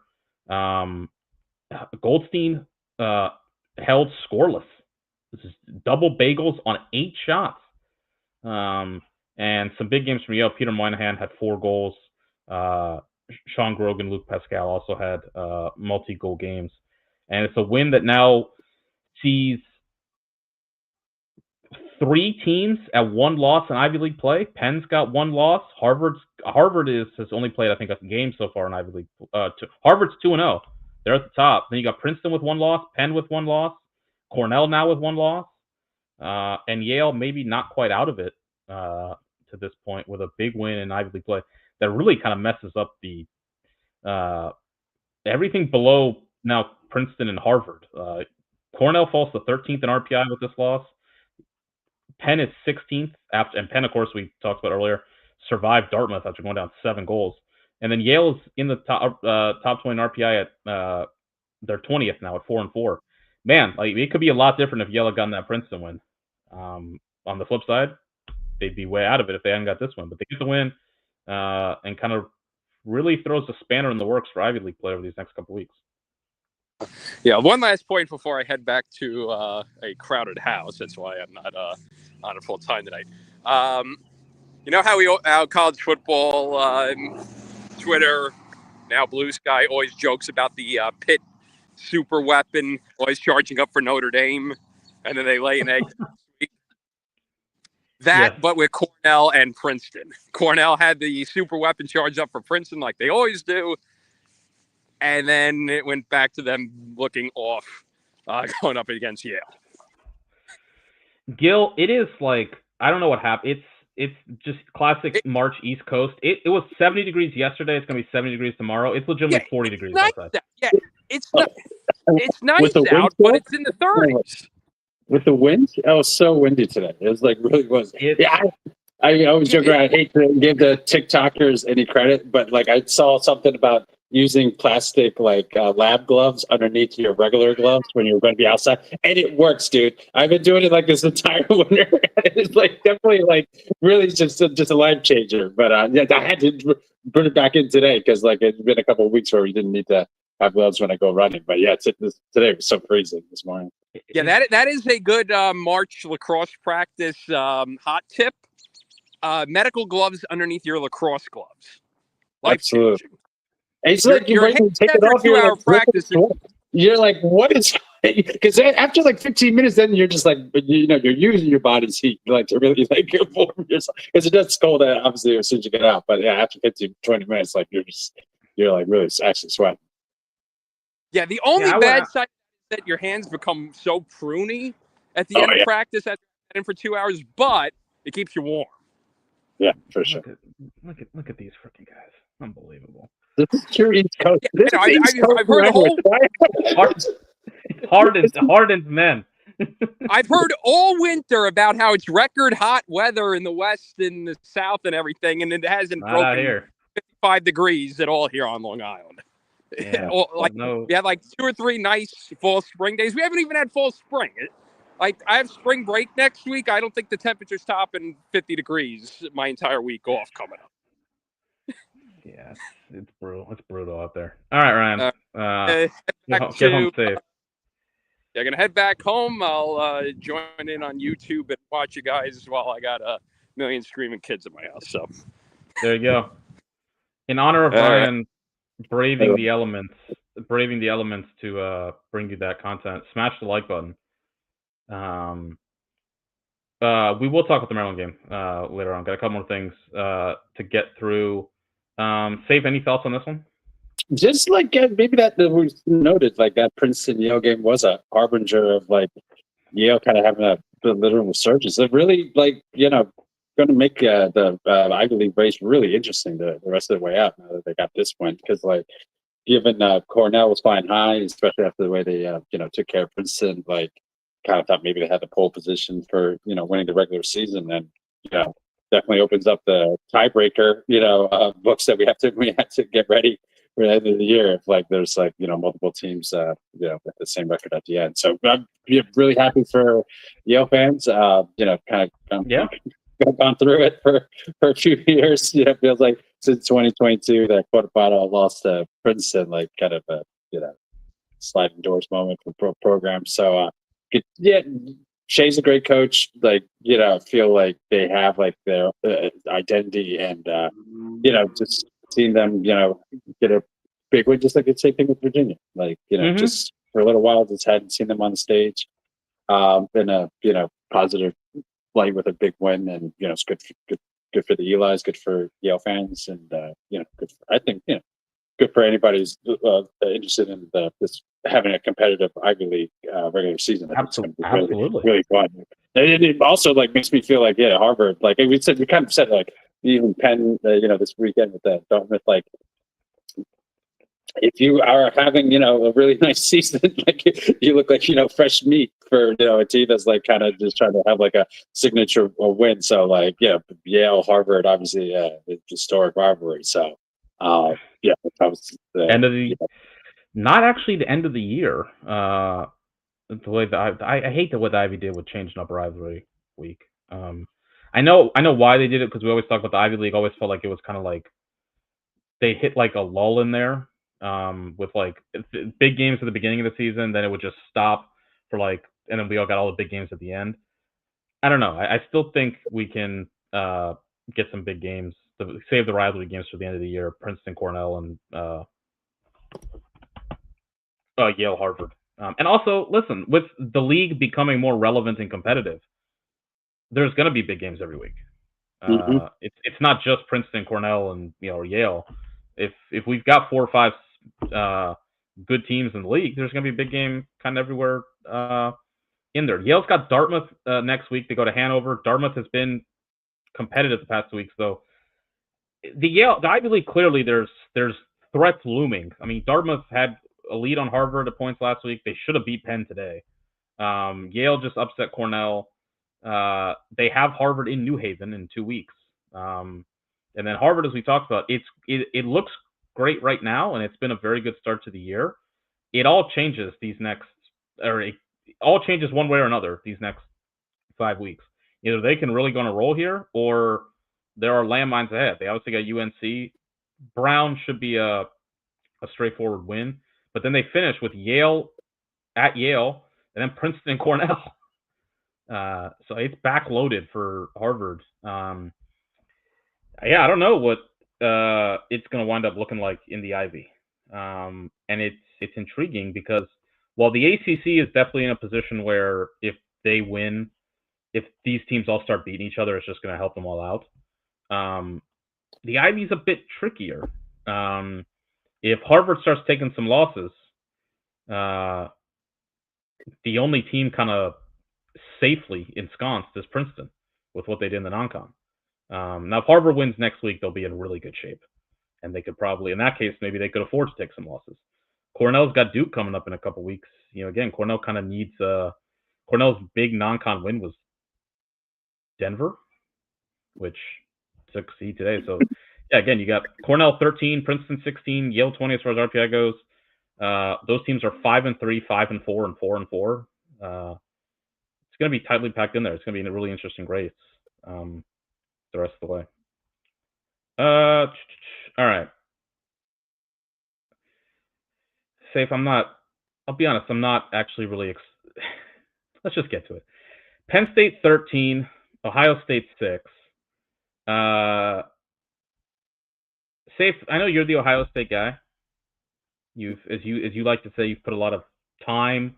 Goldstein held scoreless. This is double bagels on 8 shots. And some big games from Yale. Peter Moynihan had 4 goals. Sean Grogan, Luke Pascal also had multi-goal games. And it's a win that now sees 3 teams at 1 loss in Ivy League play. Penn's got 1 loss. Harvard has only played, I think, a game so far in Ivy League. Harvard's 2-0. They're at the top. Then you got Princeton with 1 loss, Penn with 1 loss, Cornell now with 1 loss, and Yale maybe not quite out of it to this point with a big win in Ivy League play that really kind of messes up the everything below now Princeton and Harvard. Cornell falls to 13th in RPI with this loss. Penn is 16th and Penn, of course, we talked about earlier, survived Dartmouth after going down 7 goals. And then Yale is in the top 20 RPI at they're 20th now at 4-4. Man, it could be a lot different if Yale had gotten that Princeton win. On the flip side, they'd be way out of it if they hadn't got this one. But they get the win and kind of really throws a spanner in the works for Ivy League play over these next couple weeks. Yeah, one last point before I head back to a crowded house. That's why I'm not on a full time tonight. You know how college football, Twitter, now Blue Sky always jokes about the Pitt super weapon always charging up for Notre Dame, and then they lay an egg. But with Cornell and Princeton. Cornell had the super weapon charged up for Princeton like they always do, and then it went back to them looking off going up against Yale. Gil, it is I don't know what happened. It's just classic March East Coast. It was 70 degrees yesterday. It's going to be 70 degrees tomorrow. It's legitimately 40 degrees nice outside. Yeah, it's nice out, but it's in the 30s. With the wind, it was so windy today. It was like really was. Yeah, I always joke around. I hate to give the TikTokers any credit, but like I saw something about using plastic like lab gloves underneath your regular gloves when you're going to be outside, and it works, dude. I've been doing it like this entire winter. It's like definitely like really just a life changer. But yeah, I had to put it back in today because like it's been a couple of weeks where we didn't need to have gloves when I go running. But yeah, today was so freezing this morning. Yeah, that is a good March lacrosse practice hot tip. Medical gloves underneath your lacrosse gloves. Life changing. It's like you're hands take it after off. 2 You're hour like, practice. You're like, what is? Because after like 15 minutes, then you're just like, you're using your body's heat like to really like warm yourself. Because it does cold, obviously, as soon as you get out. But yeah, after 15, 20 minutes, like you're like really actually sweating. Yeah, the only bad side is that your hands become so pruny at the end of practice and for 2 hours, but it keeps you warm. Yeah, for sure. Look at these freaking guys. Unbelievable. This is true East Coast. Yeah, I've heard hardened men. I've heard all winter about how it's record hot weather in the West and the South and everything, and it hasn't broken 55 degrees at all here on Long Island. Yeah, we had like 2 or 3 nice fall spring days. We haven't even had fall spring. Like I have spring break next week. I don't think the temperature's topping 50 degrees my entire week off coming up. Yeah, it's brutal. It's brutal out there. All right, Ryan. Get home safe. Yeah, gonna head back home. I'll join in on YouTube and watch you guys while I got a million screaming kids at my house. So there you go. In honor of Ryan braving the elements to bring you that content, smash the like button. We will talk about the Maryland game later on. Got a couple more things to get through. Save, any thoughts on this one? Just like maybe that we noted, like that Princeton Yale game was a harbinger of like Yale kind of having a literal resurgence. It really like going to make the Ivy League race really interesting the rest of the way out now that they got this win, because like given Cornell was flying high, especially after the way they took care of Princeton, like kind of thought maybe they had the pole position for winning the regular season, and definitely opens up the tiebreaker books that we have to get ready for the end of the year if like there's like multiple teams with the same record at the end. So I'm really happy for Yale fans. Kind of gone through it for a few years. It feels like since 2022 that quarterfinal lost to Princeton, like kind of a sliding doors moment for program. So Shea's a great coach. Like feel like they have like their identity, and just seeing them get a big win, just like the same thing with Virginia. Like just for a little while, just hadn't seen them on the stage. Been a positive light with a big win, and it's good for the Eli's, good for Yale fans, and I think good for anybody who's interested in this having a competitive Ivy League regular season. Absolutely, really fun. It also like makes me feel like Harvard, like we kind of said like even Penn, this weekend with the Dartmouth, like if you are having a really nice season, like you look like fresh meat for a team that's like kind of just trying to have like a signature win. So like Yale Harvard, obviously historic rivalry. So that was the end of the not actually the end of the year. The way that I hate what the Ivy did with changing up rivalry week. I know why they did it, because we always talk about the Ivy League. Always felt like it was kind of like they hit like a lull in there with like big games at the beginning of the season, then it would just stop for like, and then we all got all the big games at the end. I don't know. I still think we can get some big games, save the rivalry games for the end of the year. Princeton, Cornell, and Yale, Harvard. And also, listen, with the league becoming more relevant and competitive, there's going to be big games every week. It's not just Princeton, Cornell, and or Yale. If we've got 4 or 5 good teams in the league, there's going to be a big game kind of everywhere in there. Yale's got Dartmouth next week. They go to Hanover. Dartmouth has been competitive the past 2 weeks, though. The Ivy League, clearly there's threats looming. I mean, Dartmouth had a lead on Harvard at points last week. They should have beat Penn today. Yale just upset Cornell. They have Harvard in New Haven in 2 weeks. And then Harvard, as we talked about, it looks great right now, and it's been a very good start to the year. It all changes it all changes one way or another these next 5 weeks. Either they can really go on a roll here, or there are landmines ahead. They obviously got UNC. Brown should be a straightforward win, but then they finish with Yale at Yale, and then Princeton and Cornell. So it's backloaded for Harvard. Yeah, I don't know what it's going to wind up looking like in the Ivy, and it's intriguing because while the ACC is definitely in a position where if they win, if these teams all start beating each other, it's just going to help them all out. The Ivy's a bit trickier. If Harvard starts taking some losses, the only team kind of safely ensconced is Princeton with what they did in the non-con. Now, if Harvard wins next week, they'll be in really good shape. And they could probably, in that case, maybe they could afford to take some losses. Cornell's got Duke coming up in a couple weeks. Again, Cornell kind of needs Cornell's big non-con win was Denver, which took seed today. So, yeah, again, you got Cornell 13, Princeton 16, Yale 20 as far as RPI goes. Those teams are 5-3, 5-4, and 4-4. It's going to be tightly packed in there. It's going to be a really interesting race the rest of the way. All right. Safe, I'll be honest, I'm not actually really let's just get to it. Penn State 13, Ohio State 6. Safe, I know you're the Ohio State guy. As you like to say, you've put a lot of time,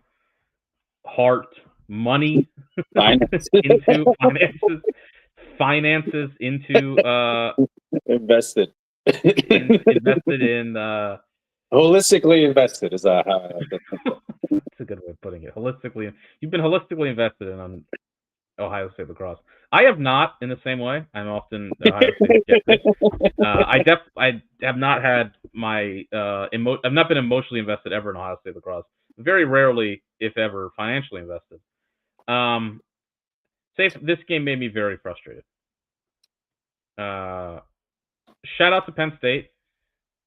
heart, money into finances into invested in holistically invested is how I like it. That's a good way of putting it. Holistically, you've been holistically invested in Ohio State lacrosse. I have not in the same way. I'm often Ohio State skeptic. I have not had my I've not been emotionally invested ever in Ohio State lacrosse. Very rarely, if ever, financially invested. This game made me very frustrated. Shout out to Penn State.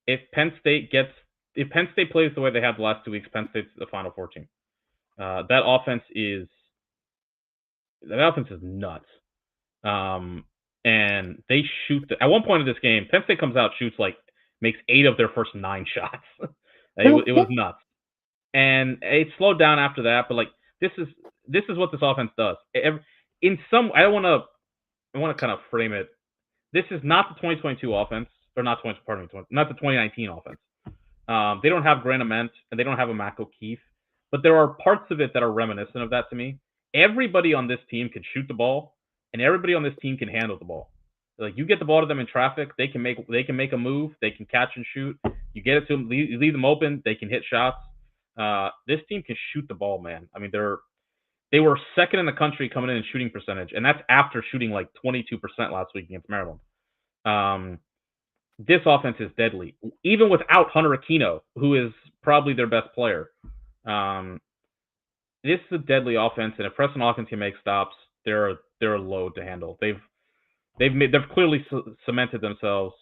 If Penn State plays the way they have the last 2 weeks, Penn State's the Final Four team. That offense is nuts. And they shoot at one point in this game, Penn State comes out, makes 8 of their first 9 shots. It was nuts. And it slowed down after that, but this is what this offense does. I want to kind of frame it. This is not the 2022 offense, or not the 2019 offense. They don't have Grant Ament, and they don't have a Mac O'Keefe, but there are parts of it that are reminiscent of that to me. Everybody on this team can shoot the ball, and everybody on this team can handle the ball. You get the ball to them in traffic, they can make a move, they can catch and shoot. You get it to them, you leave them open, they can hit shots. This team can shoot the ball, man. I mean, they were second in the country coming in shooting percentage, and that's after shooting 22% last week against Maryland. This offense is deadly, even without Hunter Aquino, who is probably their best player. This is a deadly offense, and if Preston Hawkins can make stops, they're a load to handle. They've clearly cemented themselves,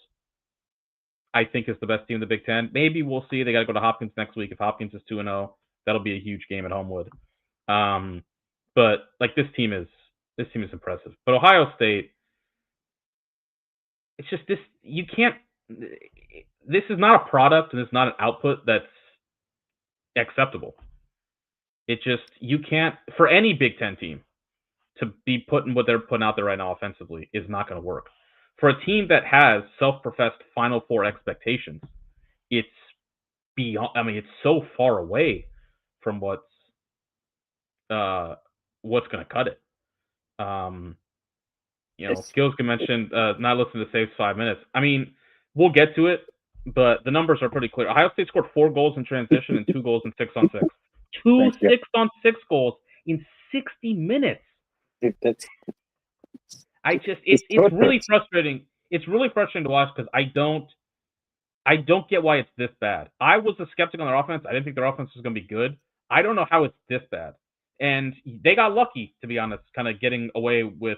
I think, as the best team in the Big Ten. Maybe we'll see. They got to go to Hopkins next week. If Hopkins is 2-0, that'll be a huge game at Homewood. But this team is impressive. But Ohio State, it's just this. You can't. This is not a product, and it's not an output that's acceptable. It just, you can't, for any Big Ten team to be putting what they're putting out there right now offensively is not going to work. For a team that has self-professed Final Four expectations, it's beyond. I mean, it's so far away from what's going to cut it. Gilskin mentioned not listening to Save's 5 minutes. I mean, we'll get to it, but the numbers are pretty clear. Ohio State scored 4 goals in transition and 2 goals in 6-on-6. 2 6-on-6 goals in 60 minutes. It's really frustrating. It's really frustrating to watch because I don't get why it's this bad. I was a skeptic on their offense. I didn't think their offense was going to be good. I don't know how it's this bad. And they got lucky, to be honest, kind of getting away with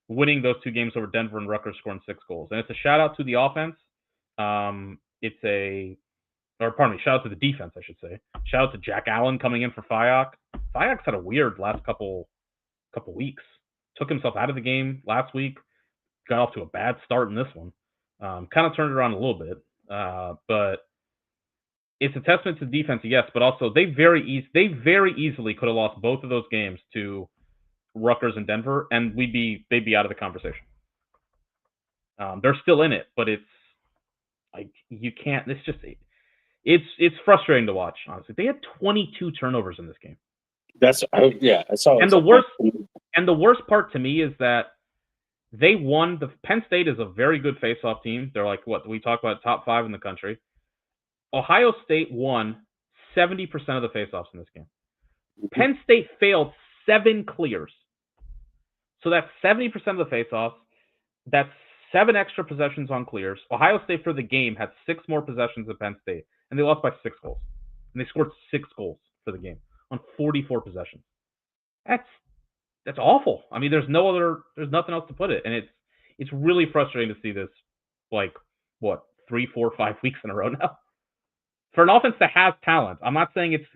winning those 2 games over Denver and Rutgers scoring 6 goals. And it's a shout out to the offense. Shout out to the defense, I should say. Shout out to Jack Allen coming in for Fayok. Fayok's had a weird last couple weeks. Took himself out of the game last week. Got off to a bad start in this one. Kind of turned it around a little bit. But it's a testament to the defense, yes, but also they very easily could have lost both of those games to Rutgers and Denver, and they'd be out of the conversation. They're still in it, but it's like you can't. It's frustrating to watch. Honestly, they had 22 turnovers in this game. I saw. And the worst part to me is that they won. The Penn State is a very good face-off team. They're like what we talk about, top 5 in the country. Ohio State won 70% of the face-offs in this game. Penn State failed 7 clears. So that's 70% of the face-offs. That's 7 extra possessions on clears. Ohio State for the game had 6 more possessions than Penn State, and they lost by 6 goals. And they scored 6 goals for the game on 44 possessions. That's awful. I mean, there's nothing else to put it, and it's really frustrating to see this, like, 3, 4, 5 weeks in a row now. For an offense that has talent, I'm not saying it's,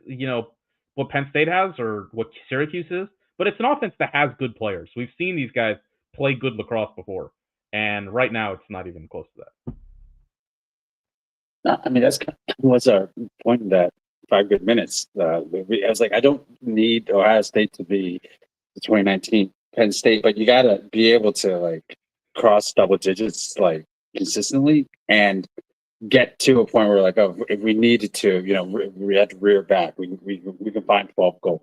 what Penn State has or what Syracuse is, but it's an offense that has good players. We've seen these guys play good lacrosse before, and right now it's not even close to that. No, I mean, that's what's our point in that 5 good minutes. I was like, I don't need Ohio State to be the 2019 Penn State, but you got to be able to like cross double digits like consistently and get to a point where like, oh, if we needed to, we had to rear back. We can find 12 goals,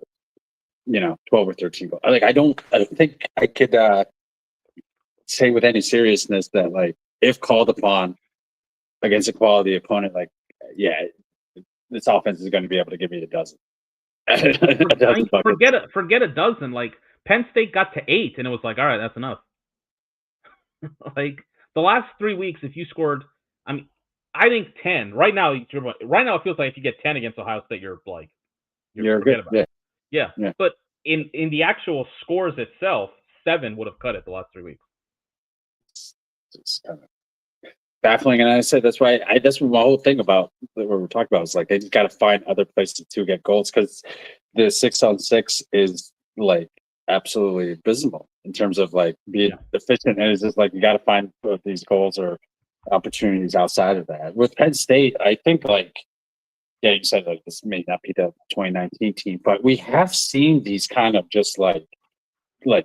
12 or 13 goals. Like, I don't think I could say with any seriousness that like if called upon against a quality opponent, like, yeah, this offense is going to be able to give me a dozen. Forget a dozen. Like Penn State got to 8, and it was like, all right, that's enough. Like the last 3 weeks, if you scored, I think 10. Right now it feels like if you get 10 against Ohio State, you're good. About it. Yeah. But in the actual scores itself, 7 would have cut it the last 3 weeks. It's kind of baffling, and I said that's why that's my whole thing about what we're talking about is like they just got to find other places to get goals because the 6-on-6 is like absolutely abysmal in terms of like being efficient, and it's just like you got to find these goals or opportunities outside of that. With Penn State, I think like you said like this may not be the 2019 team, but we have seen these kind of just like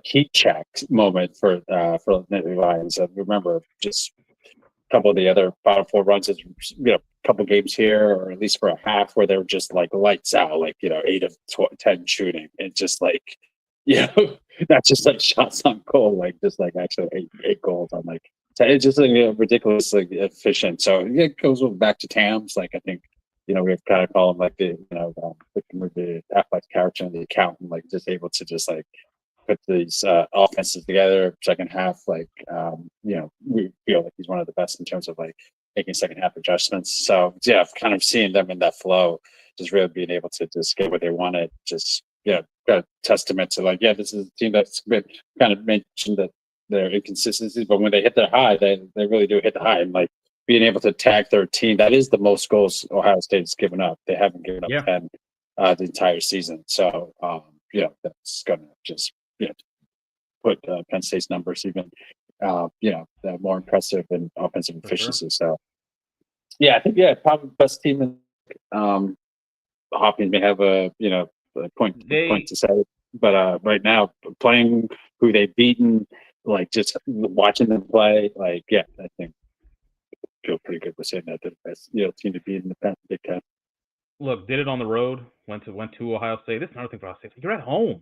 heat check moment for the Nittany Lions. I remember just couple of the other Final Four runs is a couple games here, or at least for a half, where they were just like lights out, like 8 of 10 shooting, and just like not just like shots on goal, like just like actually eight goals on like 10. It's just like ridiculously efficient. So it goes back to Tams. Like I think we have kind of call him like the athletic character and the accountant, like just able to just like put these offenses together second half. Like we feel like he's one of the best in terms of like making second half adjustments. So kind of seeing them in that flow, just really being able to just get what they wanted. Just a testament to like this is a team that's been kind of mentioned that their inconsistencies, but when they hit their high, they really do hit the high. And like being able to tag their team, that is the most goals Ohio State's given up. They haven't given up 10 the entire season. So that's gonna just put Penn State's numbers even more impressive in offensive efficiency. Sure. So I think probably the best team in Hopkins may have a point to say, but right now playing who they've beaten, like just watching them play, like I think feel pretty good with saying that they're the best team to beat in the Big Ten. Look, did it on the road, went to Ohio State. This is another thing for Ohio State. You're at home.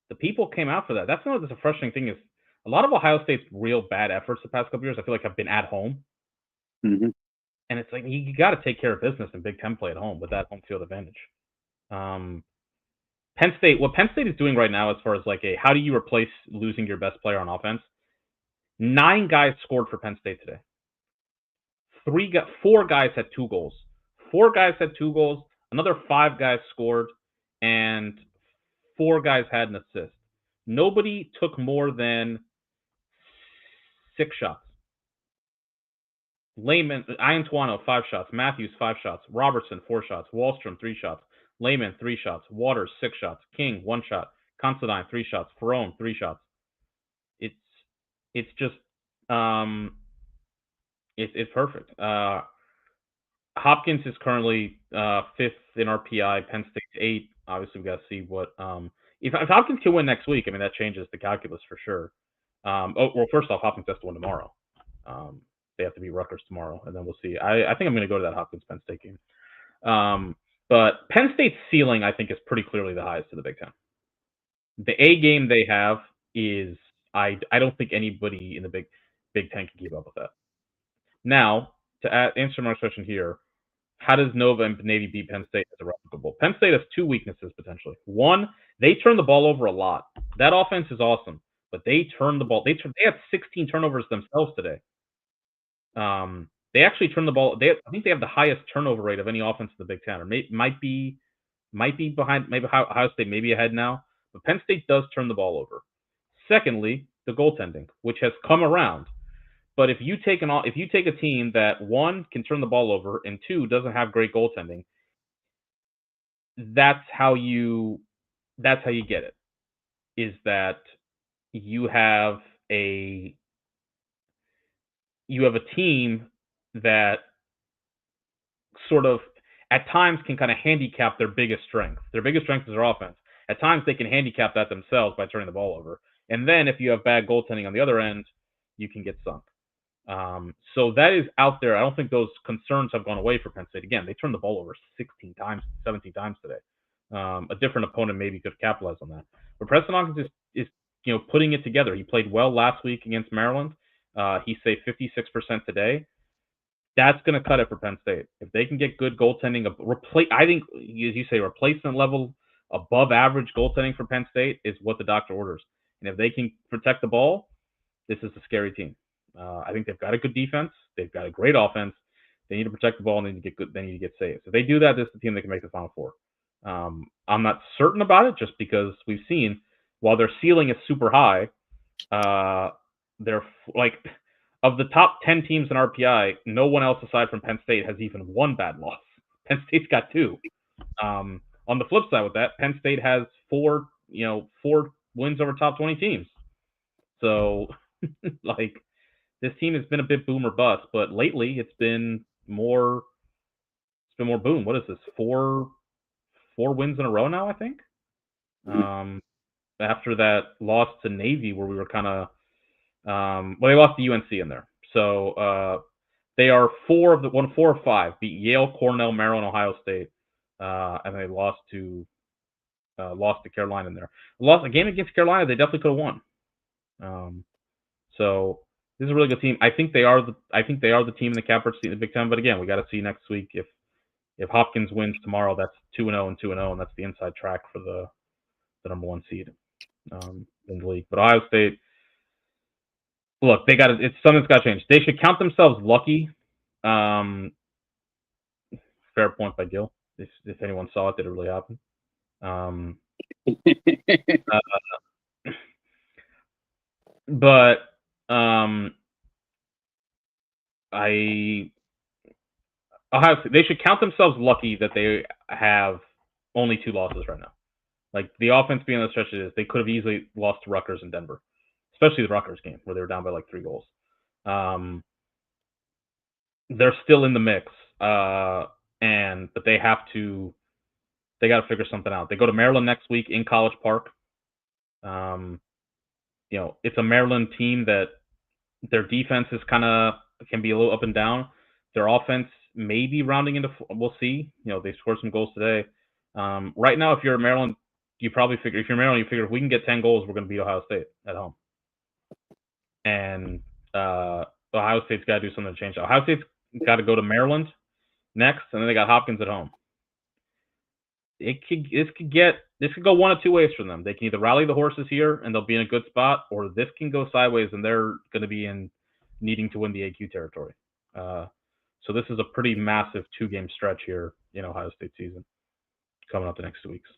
The people came out for that. That's the frustrating thing is a lot of Ohio State's real bad efforts the past couple years, I feel like have been at home. Mm-hmm. And it's like you got to take care of business in Big Ten play at home with that home field advantage. Penn State, what Penn State is doing right now as far as like how do you replace losing your best player on offense? 9 guys scored for Penn State today. 4 guys had 2 goals. 4 guys had 2 goals. Another 5 guys scored, and 4 guys had an assist. Nobody took more than 6 shots. Lehman, Iantuano, 5 shots. Matthews, 5 shots. Robertson, 4 shots. Wallstrom, 3 shots. Lehman, 3 shots. Waters, 6 shots. King, 1 shot. Considine, 3 shots. Ferrone, 3 shots. It's just it's perfect. Hopkins is currently 5th in RPI. Penn State's 8th. Obviously, we got to see what if Hopkins can win next week. I mean, that changes the calculus for sure. Well, first off, Hopkins has to win tomorrow. They have to beat Rutgers tomorrow, and then we'll see. I think I'm going to go to that Hopkins Penn State game. But Penn State's ceiling, I think, is pretty clearly the highest in the Big Ten. The A game they have is I don't think anybody in the Big Ten can keep up with that. Now, to answer my question here, how does Nova and Navy beat Penn State as irreplicable? Penn State has 2 weaknesses potentially. One, they turn the ball over a lot. That offense is awesome, but they turn the ball. They had 16 turnovers themselves today. They actually turn the ball. I think they have the highest turnover rate of any offense in the Big Ten, or might be behind. Maybe Ohio State may be ahead now, but Penn State does turn the ball over. Secondly, the goaltending, which has come around. But if you take a team that 1 can turn the ball over and 2 doesn't have great goaltending, that's how you get it. Is that you have a team that sort of at times can kind of handicap their biggest strength. Their biggest strength is their offense. At times they can handicap that themselves by turning the ball over. And then if you have bad goaltending on the other end, you can get sunk. So that is out there. I don't think those concerns have gone away for Penn State. Again, they turned the ball over 16 times, 17 times today. A different opponent maybe could capitalize on that. But Preston Hawkins is putting it together. He played well last week against Maryland. He saved 56% today. That's going to cut it for Penn State. If they can get good goaltending, I think, as you say, replacement level, above average goaltending for Penn State is what the doctor orders. And if they can protect the ball, this is a scary team. I think they've got a good defense. They've got a great offense. They need to protect the ball and they need to get good. They need to get saves. If they do that, this is the team that can make the Final Four. I'm not certain about it, just because we've seen while their ceiling is super high, they're like of the top 10 teams in RPI, no one else aside from Penn State has even 1 bad loss. Penn State's got 2. On the flip side with that, Penn State has 4 wins over top 20 teams. So, like, this team has been a bit boom or bust, but lately it's been more boom. What is this? 4 wins in a row now, I think. After that loss to Navy, where we were kind of they lost to UNC in there. So they are 4 or 5. Beat Yale, Cornell, Maryland, Ohio State, and they lost to Carolina in there. Lost a game against Carolina, they definitely could have won. So this is a really good team. I think they are the team in the catbird seat in the Big Ten. But again, we got to see next week if Hopkins wins tomorrow. That's 2-0 and 2-0, and that's the inside track for the number 1 seed in the league. But Ohio State, look, it's something's got to change. They should count themselves lucky. Fair point by Gil. If anyone saw it, did it really happen? But Ohio State, they should count themselves lucky that they have only 2 losses right now. Like, the offense being on the stretch it is, they could have easily lost to Rutgers and Denver, especially the Rutgers game where they were down by like 3 goals. They're still in the mix, but they got to figure something out. They go to Maryland next week in College Park. It's a Maryland team that their defense is can be a little up and down. Their offense may be rounding into. We'll see. They scored some goals today. Right now, if you're Maryland, you probably figure if we can get 10 goals, we're going to beat Ohio State at home. And Ohio State's got to do something to change. Ohio State's got to go to Maryland next, and then they got Hopkins at home. This could go one of 2 ways for them. They can either rally the horses here and they'll be in a good spot, or this can go sideways and they're going to be needing to win the AQ territory. So this is a pretty massive 2-game stretch here in Ohio State season coming up the next 2 weeks.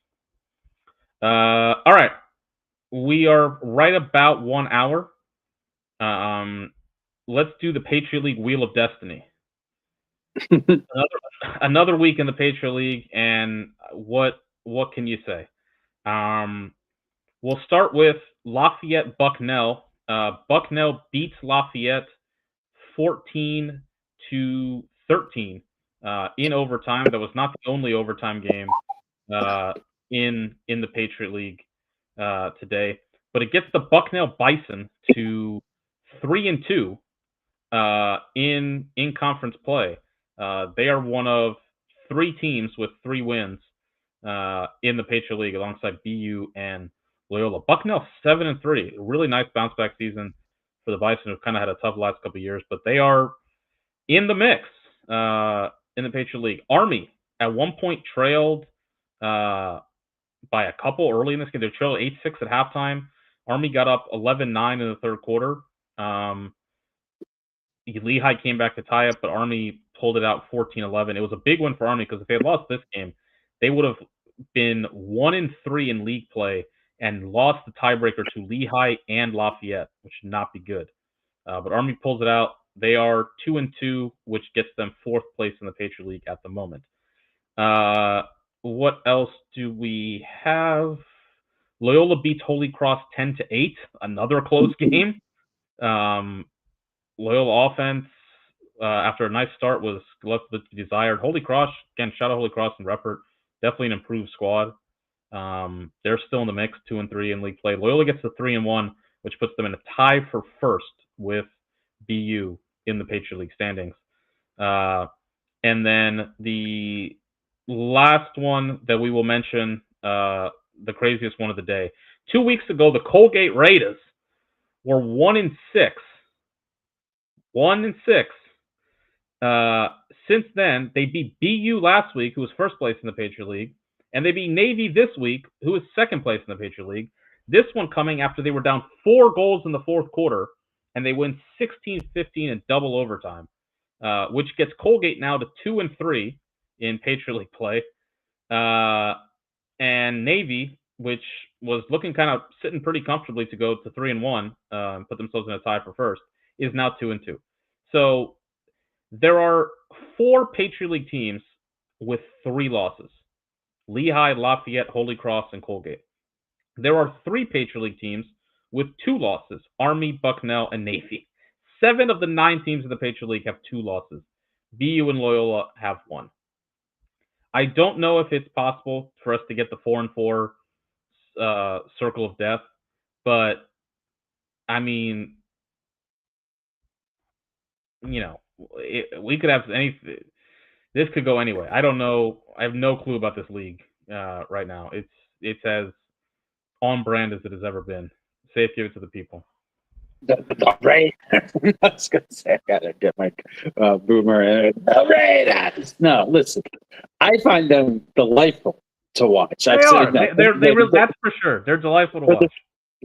All right. We are right about 1 hour. Let's do the Patriot League Wheel of Destiny. Another week in the Patriot League, and what can you say? We'll start with Lafayette Bucknell. Bucknell beats Lafayette 14-13 in overtime. That was not the only overtime game in the Patriot League today, but it gets the Bucknell Bison to 3-2 in conference play. They are one of 3 teams with 3 wins in the Patriot League alongside BU and Loyola. Bucknell 7-3, really nice bounce back season for the Bison, who've kind of had a tough last couple of years, but they are in the mix in the Patriot League. Army at one point trailed by a couple early in this game. They trailed 8-6 at halftime. Army got up 11-9 in the third quarter. Lehigh came back to tie up, but Army pulled it out 14-11. It was a big win for Army because if they had lost this game, they would have been 1-3 in league play and lost the tiebreaker to Lehigh and Lafayette, which should not be good. But Army pulls it out. They are 2-2, which gets them 4th place in the Patriot League at the moment. What else do we have? Loyola beats Holy Cross 10-8, another close game. Loyola offense, after a nice start, was left with the desired. Holy Cross, again, shout out Holy Cross and Reppert, definitely an improved squad. They're still in the mix, 2-3 in league play. Loyola gets to 3-1, which puts them in a tie for first with BU in the Patriot League standings. And then the last one that we will mention, the craziest one of the day. 2 weeks ago, the Colgate Raiders were 1-6. 1-6. Since then, they beat BU last week, who was first place in the Patriot League, and they beat Navy this week, who was second place in the Patriot League. This one coming after they were down 4 goals in the fourth quarter, and they win 16-15 in double overtime, which gets Colgate now to 2-3 in Patriot League play. And Navy, which was looking kind of sitting pretty comfortably to go to 3-1, put themselves in a tie for first, is now 2-2. So there are 4 Patriot League teams with 3 losses: Lehigh, Lafayette, Holy Cross, and Colgate. There are 3 Patriot League teams with 2 losses: Army, Bucknell, and Navy. 7 of the 9 teams in the Patriot League have 2 losses. BU and Loyola have 1. I don't know if it's possible for us to get the 4-4 circle of death, but I mean, you know, we could have any. This could go anyway. I don't know. I have no clue about this league right now. It's as on brand as it has ever been. Safe, give it to the people. Right. I was going to say, I got to get my boomer. No, listen. I find them delightful to watch. They are. That's for sure. They're delightful to watch.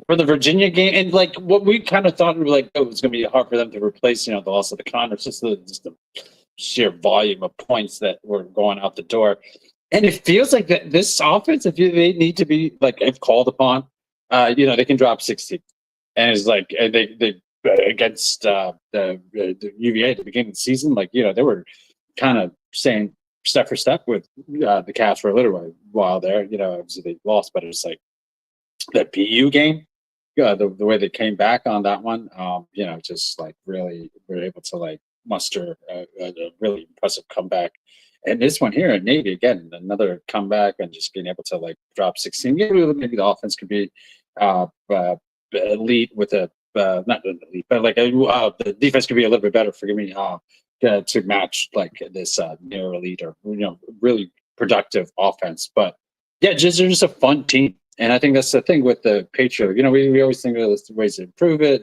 For the Virginia game, and like what we kind of thought, we were like, oh, it was going to be hard for them to replace, the loss of the Condors, just the sheer volume of points that were going out the door. And it feels like that this offense, if they need to be if called upon, they can drop 60. And it's like they against the UVA at the beginning of the season, they were kind of saying step for step with the Cavs for a little while there. Obviously they lost, but it's like that BU game, the way they came back on that one, just really were able to muster a really impressive comeback. And this one here at Navy, again, another comeback and just being able to drop 16. Maybe the offense could be elite with not elite, but the defense could be a little bit better. Forgive me, to match this near elite or really productive offense. But yeah, they're just a fun team, and I think that's the thing with the Patriot. We always think there's ways to improve it.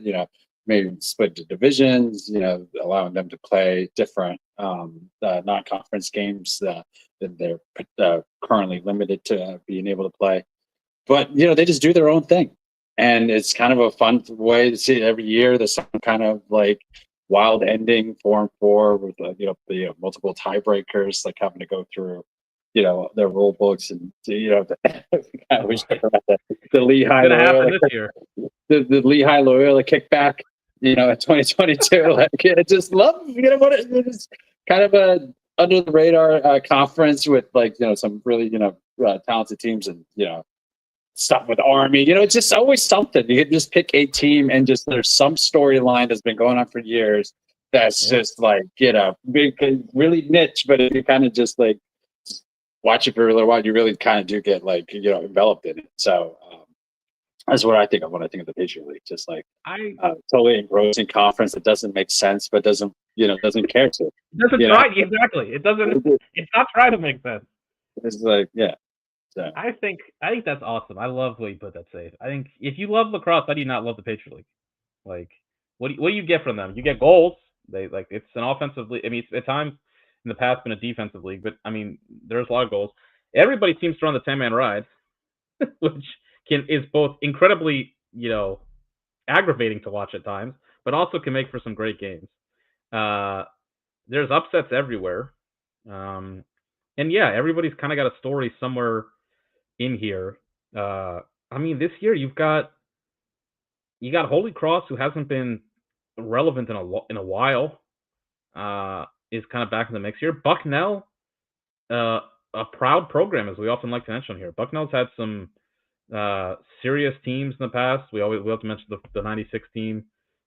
Maybe split the divisions. Allowing them to play different non-conference games that they're currently limited to being able to play. But they just do their own thing. And it's kind of a fun way to see it every year. There's some kind of wild ending, 4-4 with multiple tiebreakers, having to go through their rule books and I wish I forgot that the Lehigh It's gonna happen Loyola this year. the Lehigh Loyola kickback in 2022. Like, I just love what it's kind of a under the radar conference with some really talented teams and stuff with Army. It's just always something. You can just pick a team and just there's some storyline that's been going on for years that's just like big, really niche. But if you kind of just like watch it for a little while, you really kind of do get enveloped in it. So that's what I think of when I think of the Patriot League. Just like totally engrossing conference that doesn't make sense, but doesn't care to. It doesn't try exactly. It doesn't. It's not trying to make sense. It's like So. I think that's awesome. I love the way you put that, Safe. I think if you love lacrosse, how do you not love the Patriot League? Like, what do you get from them? You get goals. It's an offensive league. I mean, it's at times in the past been a defensive league, but I mean, there's a lot of goals. Everybody seems to run the 10-man ride, which is both incredibly aggravating to watch at times, but also can make for some great games. There's upsets everywhere, and everybody's kind of got a story somewhere in here. I mean, this year you got Holy Cross, who hasn't been relevant in a while, is kind of back in the mix here. Bucknell, a proud program, as we often like to mention here. Bucknell's had some serious teams in the past. We have to mention the 96 team.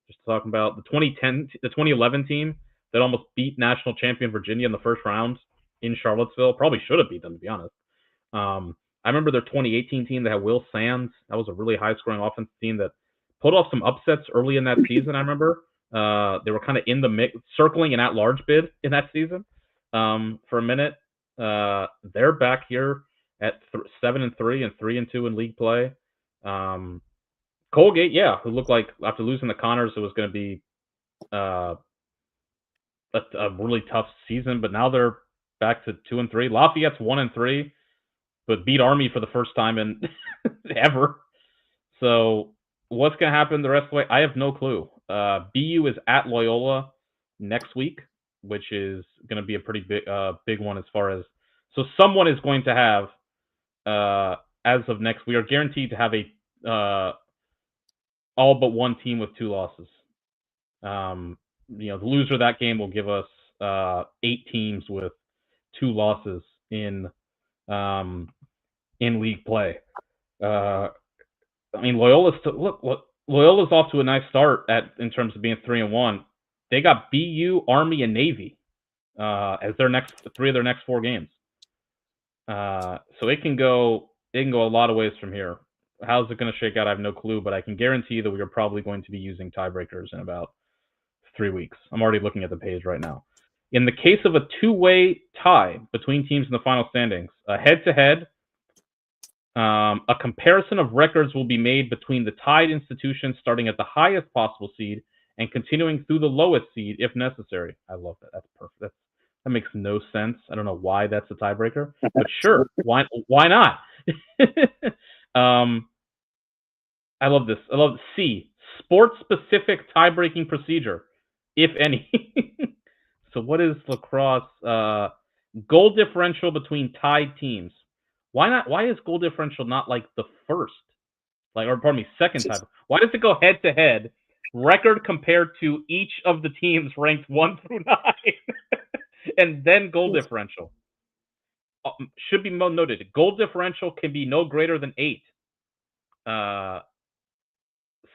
Just talking about the 2011 team that almost beat national champion Virginia in the first round in Charlottesville. Probably should have beat them, to be honest. I remember their 2018 team that had Will Sands. That was a really high-scoring offensive team that pulled off some upsets early in that season. I remember they were kind of in the mix, circling an at-large bid in that season for a minute. They're back here at 7-3 and 3-2 in league play. Colgate, who looked like after losing the Connors, it was going to be a really tough season, but now they're back to 2-3. Lafayette's 1-3. But beat Army for the first time in ever. So what's going to happen the rest of the way? I have no clue. BU is at Loyola next week, which is going to be a pretty big one as far as. So someone is going to have, as of next, we are guaranteed to have a all but one team with 2 losses. The loser of that game will give us 8 teams with 2 losses in league play. I mean, Loyola's off to a nice start in terms of being 3-1. They got BU, Army, and Navy as their next 3 of their next 4 games. So it can go a lot of ways from here. How's it going to shake out? I have no clue, but I can guarantee that we are probably going to be using tiebreakers in about 3 weeks. I'm already looking at the page right now. In the case of a 2-way tie between teams in the final standings, head-to-head, a comparison of records will be made between the tied institutions starting at the highest possible seed and continuing through the lowest seed if necessary. I love that. That's perfect. That makes no sense. I don't know why that's a tiebreaker, but sure, why not? I love this. I love C, sport-specific tie-breaking procedure, if any. So what is lacrosse? Goal differential between tied teams. Why not? Why is goal differential not like the first? Second type? Why does it go head-to-head? Record compared to each of the teams ranked 1 through 9, and then goal differential. Should be noted. Goal differential can be no greater than 8.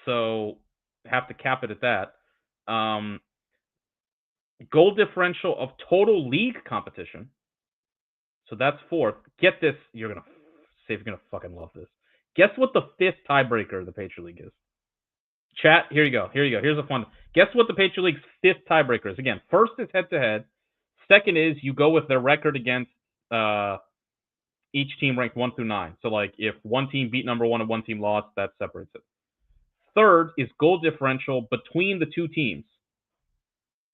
So have to cap it at that. Goal differential of total league competition. So that's 4th. Get this. You're gonna fucking love this. Guess what the 5th tiebreaker of the Patriot League is? Chat. Here you go. Here's a fun. Guess what the Patriot League's 5th tiebreaker is? Again, first is head-to-head. Second is you go with their record against each team ranked 1 through 9. So like if one team beat number 1 and one team lost, that separates it. Third is goal differential between the 2 teams.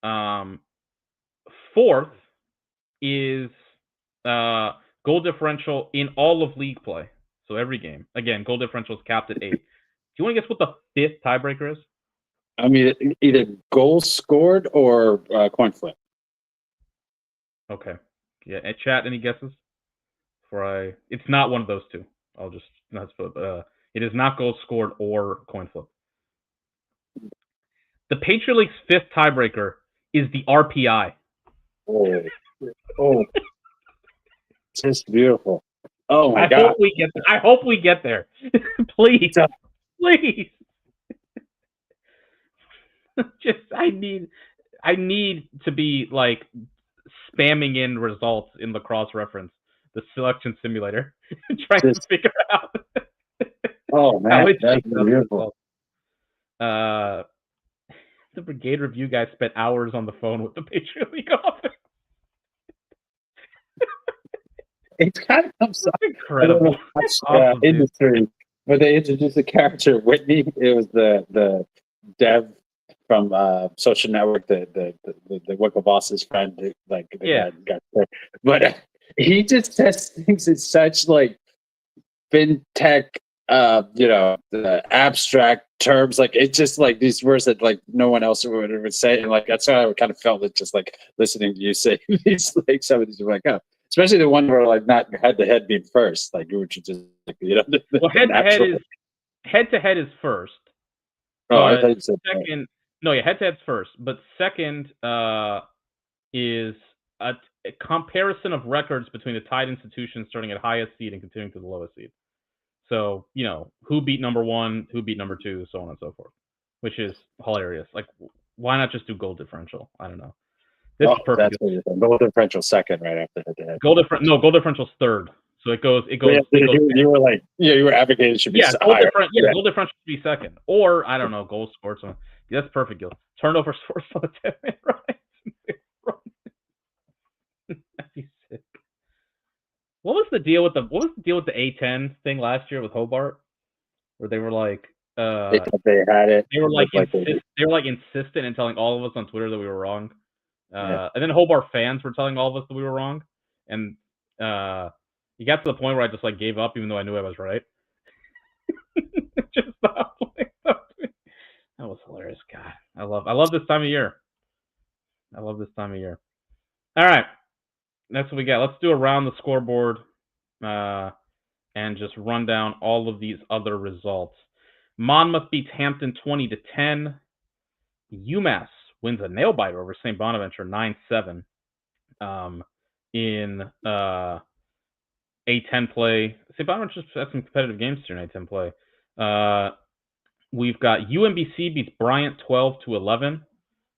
4th is goal differential in all of league play. So every game. Again, goal differential is capped at 8. Do you want to guess what the 5th tiebreaker is? I mean, either goals scored or coin flip. Okay. Yeah. Chat, any guesses? before it's not one of those two. I'll just it is not goals scored or coin flip. The Patriot League's fifth tiebreaker is the RPI. Oh, just beautiful. Oh my God! I hope we get there. Please, please. Just I need to be like spamming in results in Lacrosse reference, the selection simulator, trying to figure out. Oh man, that's beautiful. The Brigade Review guy spent hours on the phone with the Patriot League office. It's kind of incredible. Awesome, industry, but they introduced the character Whitney. It was the dev from Social Network, the Winklevoss's friend, like got there. But he just says things in such like fintech, abstract terms. Like it's just like these words that like no one else would say, and like that's how I kind of felt it just like listening to you say these like some of these are like especially the one where like not head to head being first, like which is just well head to head is first. Oh, I thought you said second. No, yeah, head to head's first, but second is a comparison of records between the tied institutions starting at highest seed and continuing to the lowest seed. So, who beat number one, who beat number two, so on and so forth, which is hilarious. Like, why not just do goal differential? I don't know. This is perfect. That's what you're saying. Goal differential second, right after head to head. Goal differential's third. So it goes. You were like, you were advocating it should be higher. Goal differential should be second, or I don't know, goal scored. So that's perfect, Gil. Turnovers forced on the 10-minute run. That'd be sick. What was the deal with the A10 thing last year with Hobart, where they were like, they thought they had it. They were like insistent in telling all of us on Twitter that we were wrong. And then Hobart fans were telling all of us that we were wrong, and you got to the point where I just like gave up, even though I knew I was right. Just stopped. That was hilarious. God, I love this time of year. All right, that's what we got. Let's do around the scoreboard, and just run down all of these other results. Monmouth beats Hampton 20-10. UMass wins a nail biter over St. Bonaventure 9-7. In A10 play, St. Bonaventure had some competitive games here in A10 play. We've got UMBC beats Bryant 12-11.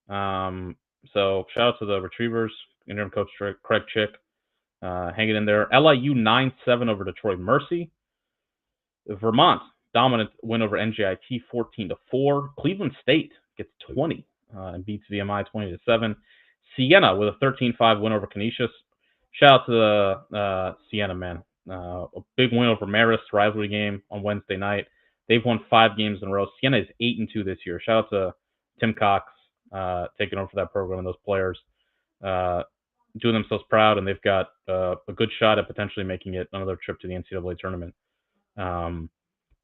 So shout out to the Retrievers, interim coach Craig Chick, hanging in there. LIU 9-7 over Detroit Mercy. Vermont dominant win over NJIT 14-4. Cleveland State gets 20 and beats VMI 20-7. Siena with a 13-5 win over Canisius. Shout out to the Siena, man. A big win over Marist, rivalry game on Wednesday night. They've won 5 games in a row. Siena is 8-2 this year. Shout out to Tim Cox taking over for that program and those players. Doing themselves proud, and they've got a good shot at potentially making it another trip to the NCAA tournament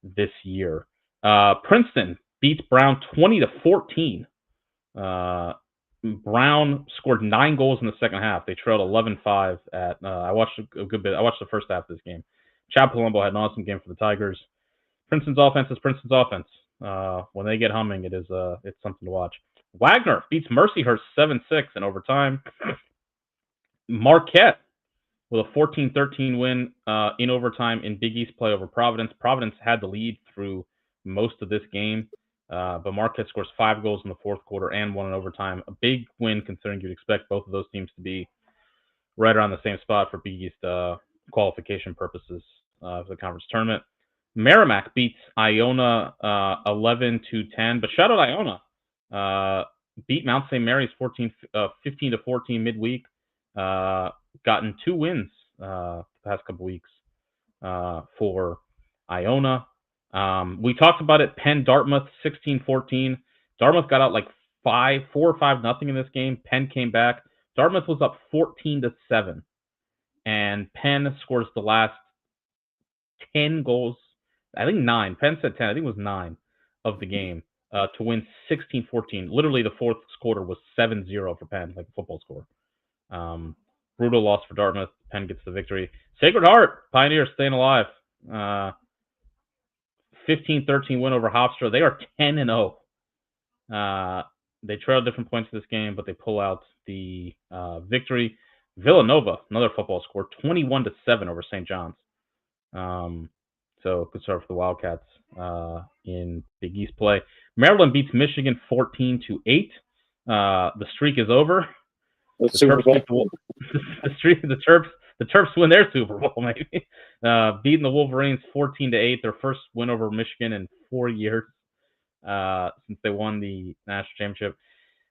this year. Princeton beats Brown 20-14. Brown scored 9 goals in the second half. They trailed 11-5 at. I watched a good bit. I watched the first half of this game. Chad Palumbo had an awesome game for the Tigers. Princeton's offense is Princeton's offense. When they get humming, it's something to watch. Wagner beats Mercyhurst 7-6 in overtime. Marquette with a 14-13 win in overtime in Big East play over Providence. Providence had the lead through most of this game, but Marquette scores 5 goals in the fourth quarter and 1 in overtime. A big win considering you'd expect both of those teams to be right around the same spot for Big East qualification purposes for the conference tournament. Merrimack beats Iona 11-10, but shout out Iona. Beat Mount St. Mary's 15-14 midweek. Gotten 2 wins the past couple weeks for Iona. We talked about it. Penn Dartmouth 16-14. Dartmouth got out like 4 or 5 nothing in this game. Penn came back. Dartmouth was up 14-7, and Penn scores the last 10 goals. I think 9. Penn said 10. I think it was 9 of the game to win 16-14. Literally, the fourth quarter was 7-0 for Penn, like a football score. brutal loss for Dartmouth. Penn gets the victory. Sacred Heart, Pioneers staying alive. 15-13 win over Hofstra. They are 10-0. They trailed different points in this game, but they pull out the victory. Villanova, another football score, 21-7 over St. John's. So good start for the Wildcats in Big East play. Maryland beats Michigan 14-8. The streak is over. The Terps win their Super Bowl, maybe. Beating the Wolverines 14-8, their first win over Michigan in 4 years since they won the national championship.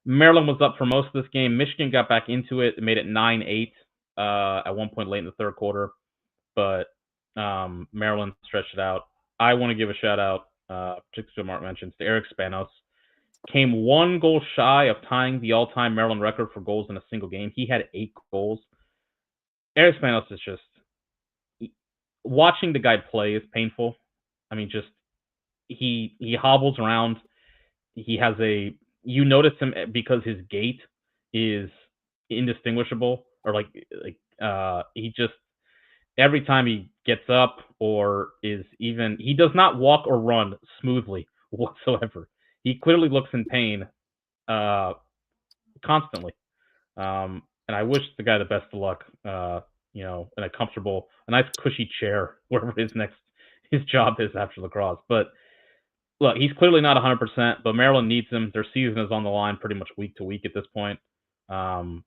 Maryland was up for most of this game. Michigan got back into it and made it 9-8 at one point late in the third quarter, but Maryland stretched it out. I want to give a shout out, particularly Mark mentions, to Eric Spanos. Came 1 goal shy of tying the all-time Maryland record for goals in a single game. He had 8 goals. Eric Spanos is just watching the guy play is painful. I mean, just he hobbles around. He has you notice him because his gait is indistinguishable, or he just every time he gets up or he does not walk or run smoothly whatsoever. He clearly looks in pain constantly. And I wish the guy the best of luck, in a nice cushy chair wherever his job is after lacrosse. But look, he's clearly not 100%, but Maryland needs him. Their season is on the line pretty much week to week at this point. They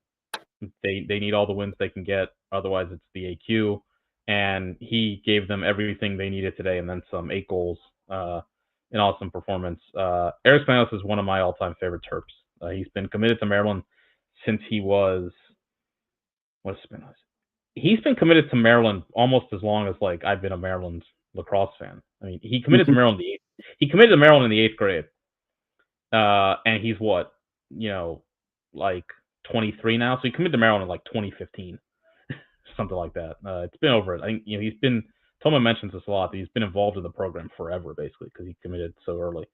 need all the wins they can get. Otherwise, it's the AQ. And he gave them everything they needed today and then some. 8 goals. An awesome performance. Eric Spanos is one of my all-time favorite Terps. He's been committed to Maryland since he was... What's Spanos? He's been committed to Maryland almost as long as I've been a Maryland lacrosse fan. I mean, he committed to Maryland in the 8th grade. And he's 23 now. So he committed to Maryland in 2015. Something like that. It's been over it. I think he's been... Toma mentions this a lot, that he's been involved in the program forever, basically, because he committed so early.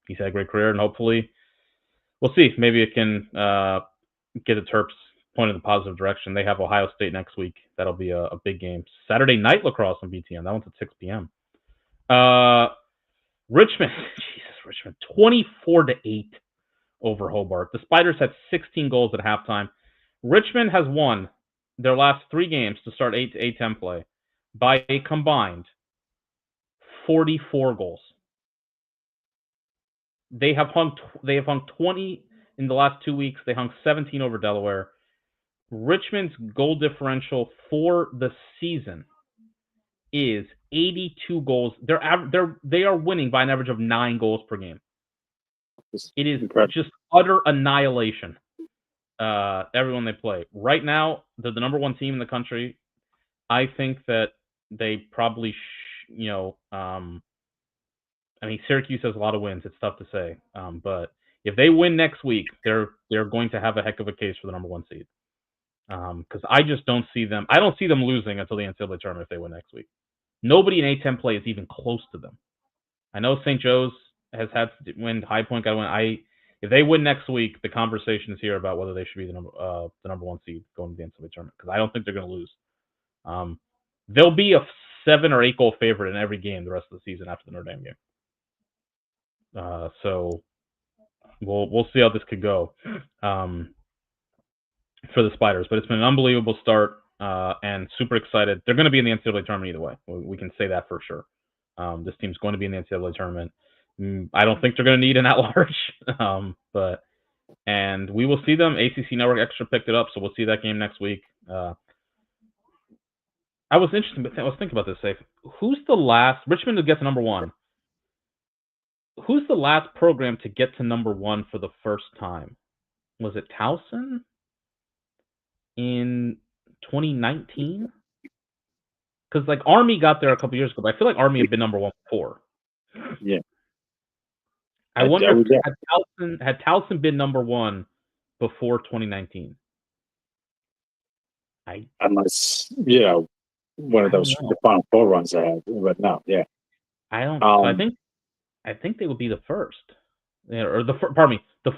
He's had a great career, and hopefully, we'll see. Maybe it can get the Terps pointed in the positive direction. They have Ohio State next week. That'll be a big game. Saturday night lacrosse on BTN. That one's at 6 p.m. Richmond, 24-8 over Hobart. The Spiders had 16 goals at halftime. Richmond has won their last 3 games to start A10 play by a combined 44 goals. They have hung 20 in the last 2 weeks. They hung 17 over Delaware. Richmond's goal differential for the season is 82 goals. They are winning by an average of 9 goals per game. It is just utter annihilation. Everyone they play right now, they're the number 1 team in the country. I think that they probably, Syracuse has a lot of wins. It's tough to say, but if they win next week, they're going to have a heck of a case for the number 1 seed. Because I just don't see them. I don't see them losing until the NCAA tournament if they win next week. Nobody in A10 play is even close to them. I know St. Joe's has had to win. High Point got to win. If they win next week, the conversation is here about whether they should be the number 1 seed going to the NCAA tournament, because I don't think they're going to lose. They'll be a 7 or 8 goal favorite in every game the rest of the season after the Notre Dame game. So we'll see how this could go for the Spiders. But it's been an unbelievable start and super excited. They're going to be in the NCAA tournament either way. We can say that for sure. This team's going to be in the NCAA tournament. I don't think they're going to need an at-large, and we will see them. ACC Network Extra picked it up, so we'll see that game next week. I was thinking about this. Who's the last Richmond to get to number 1? Who's the last program to get to number 1 for the first time? Was it Towson in 2019? Because Army got there a couple years ago, but I feel like Army had been number 1 before. Yeah. I wonder if had Towson been number 1 before 2019. Unless one of those the Final Four runs I have, but no, yeah. I don't. So I think they would be the first, or the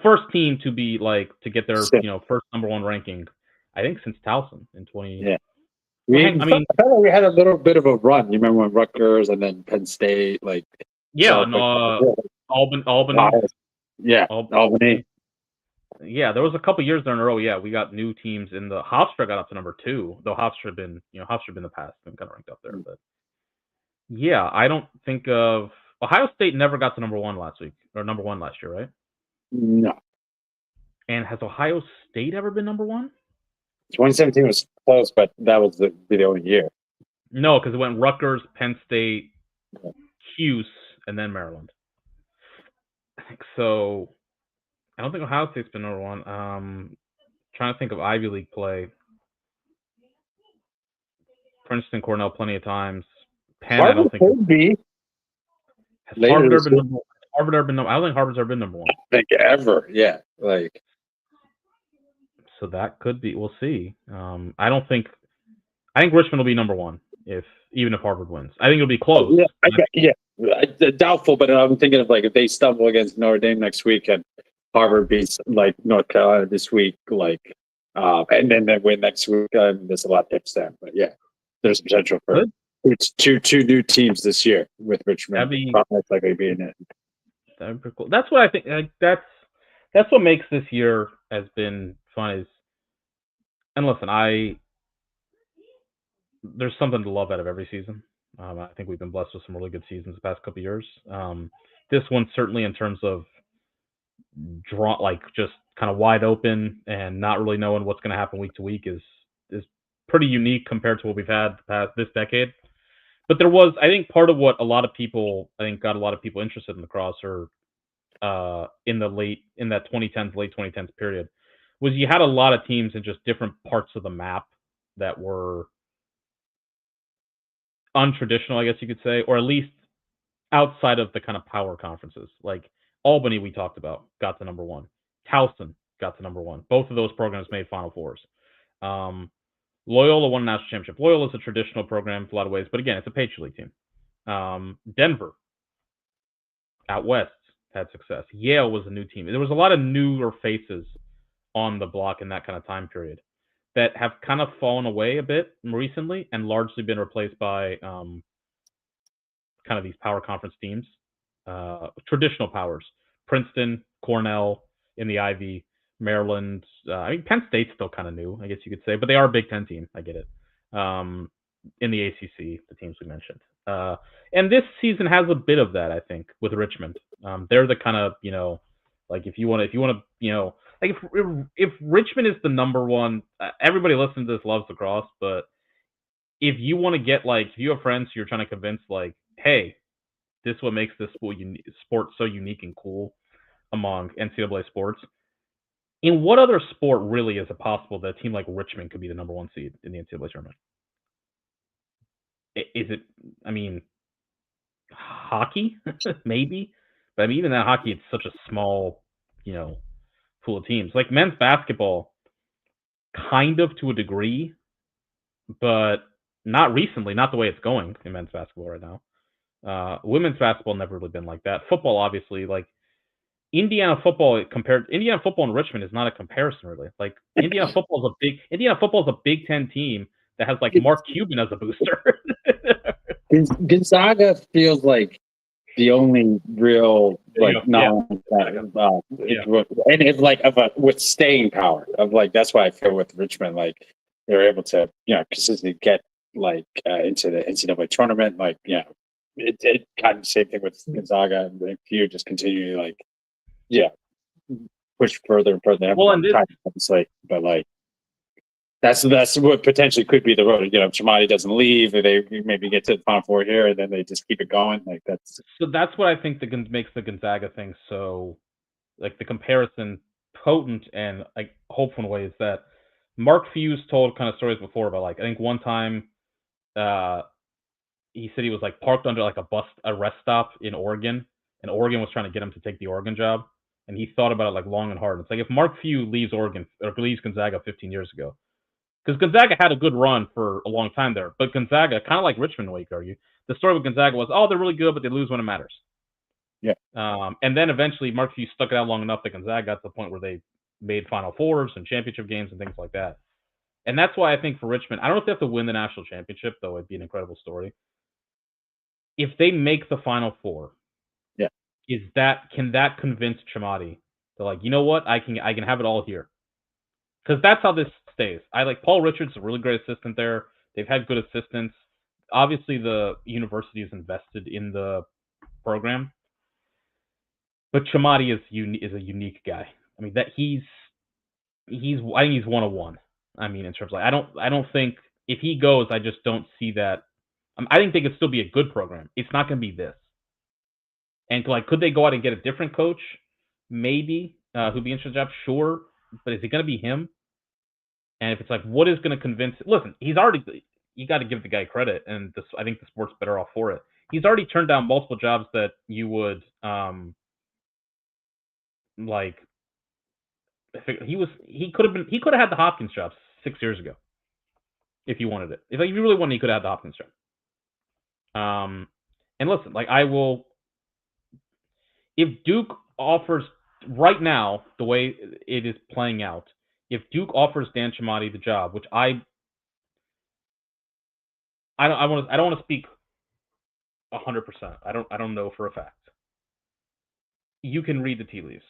first team to be to get their first number 1 ranking I think since Towson in 20. Yeah. I mean, I felt like we had a little bit of a run. You remember when Rutgers and then Penn State, like yeah, started Albany, yeah, Albany. Yeah, there was a couple years there in a row. Yeah, we got new teams in the Hofstra got up to number 2, though Hofstra had been, in the past been kind of ranked up there. But yeah, I don't think of Ohio State never got to number 1 last week or number 1 last year, right? No, And has Ohio State ever been number 1? 2017 was close, but that was the only year. No, because it went Rutgers, Penn State, Cuse, and then Maryland. I think so. I don't think Ohio State's been number 1. Trying to think of Ivy League play. Princeton, Cornell, plenty of times. Penn, I don't think. Could be. Has Harvard ever been number 1? Harvard ever been number? I don't think Harvard's ever been number 1. I think ever, yeah. Like, so that could be. We'll see. I don't think. I think Richmond will be number 1 even if Harvard wins. I think it'll be close. Yeah, doubtful, but I'm thinking of like if they stumble against Notre Dame next week and Harvard beats like North Carolina this week, like, and then they win next week. There's a lot of tips there, but yeah, there's potential for two new teams this year with Richmond. Most likely being it. That'd be pretty cool. That's what I think. That's what makes this year has been fun. And listen, there's something to love out of every season. I think we've been blessed with some really good seasons the past couple of years. This one certainly, in terms of just kind of wide open and not really knowing what's going to happen week to week, is pretty unique compared to what we've had this decade. But there was, I think, part of what got a lot of people interested in lacrosse, or in that 2010s, late 2010s period, was you had a lot of teams in just different parts of the map that were untraditional, I guess you could say, or at least outside of the kind of power conferences. Like Albany, we talked about, got to number 1. Towson got to number 1. Both of those programs made Final Fours. Loyola won a national championship. Loyola is a traditional program in a lot of ways, but again, it's a Patriot League team. Denver, out west, had success. Yale was a new team. There was a lot of newer faces on the block in that kind of time period that have kind of fallen away a bit recently and largely been replaced by kind of these power conference teams, traditional powers. Princeton, Cornell in the Ivy, Maryland. I mean, Penn State's still kind of new, I guess you could say, but they are a Big Ten team. I get it. In the ACC, the teams we mentioned. And this season has a bit of that, I think, with Richmond. They're the kind of, like if you want to, like if Richmond is the number 1, everybody listening to this loves lacrosse, but if you want to get, like, if you have friends who you're trying to convince, like, hey, this is what makes this sport so unique and cool among NCAA sports. In what other sport really is it possible that a team like Richmond could be the number 1 seed in the NCAA tournament? Is it? I mean, hockey maybe, but I mean, even that hockey, it's such a small, pool of teams. Like men's basketball, kind of to a degree, but not recently. Not the way it's going in men's basketball right now. Women's basketball never really been like that. Football, obviously, like Indiana football and Richmond is not a comparison really. Like Indiana football is a Big Ten team that has like Mark Cuban as a booster. Gonzaga feels like the only real and it's like with staying power of like that's why I feel with Richmond, like they're able to consistently get like into the NCAA tournament, like it kind of the same thing with Gonzaga, and if you just continue like push further and further. Well, and but like that's what potentially could be the road. If Chamati doesn't leave, they maybe get to the Final Four here, and then they just keep it going. Like that's what I think makes the Gonzaga thing so, like the comparison potent and like hopeful in a way is that Mark Fuse told kind of stories before about like I think one time he said he was like parked under like a rest stop in Oregon, and Oregon was trying to get him to take the Oregon job, and he thought about it like long and hard. It's like if Mark Few leaves Oregon or leaves Gonzaga 15 years ago. Because Gonzaga had a good run for a long time there. But Gonzaga, kind of like Richmond, you could argue, the story with Gonzaga was, they're really good, but they lose when it matters. Yeah. And then eventually Mark Few stuck it out long enough that Gonzaga got to the point where they made Final Fours and championship games and things like that. And that's why I think for Richmond, I don't know if they have to win the national championship, though it'd be an incredible story. If they make the Final Four, Yeah. Can that convince Chamati to, like, you know what, I can have it all here? Because that's how this stays. Paul Richards, a really great assistant there. They've had good assistants. Obviously, the university is invested in the program, but Chamati is a unique guy. I mean, that I think he's 101. I mean, in terms of, I don't think if he goes, I just don't see that. I think they could still be a good program. It's not going to be this. And could they go out and get a different coach? Maybe who'd be interested in the job? Sure, but is it going to be him? And if it's what is going to convince? Listen, he's already. You got to give the guy credit, and I think the sport's better off for it. He's already turned down multiple jobs that you would he could have had the Hopkins job 6 years ago if he wanted it. If he really wanted, he could have had the Hopkins job. And listen, I will. If Duke offers right now the way it is playing out, if Duke offers Dan Chamati the job, which I don't want to speak 100%. I don't know for a fact. You can read the tea leaves.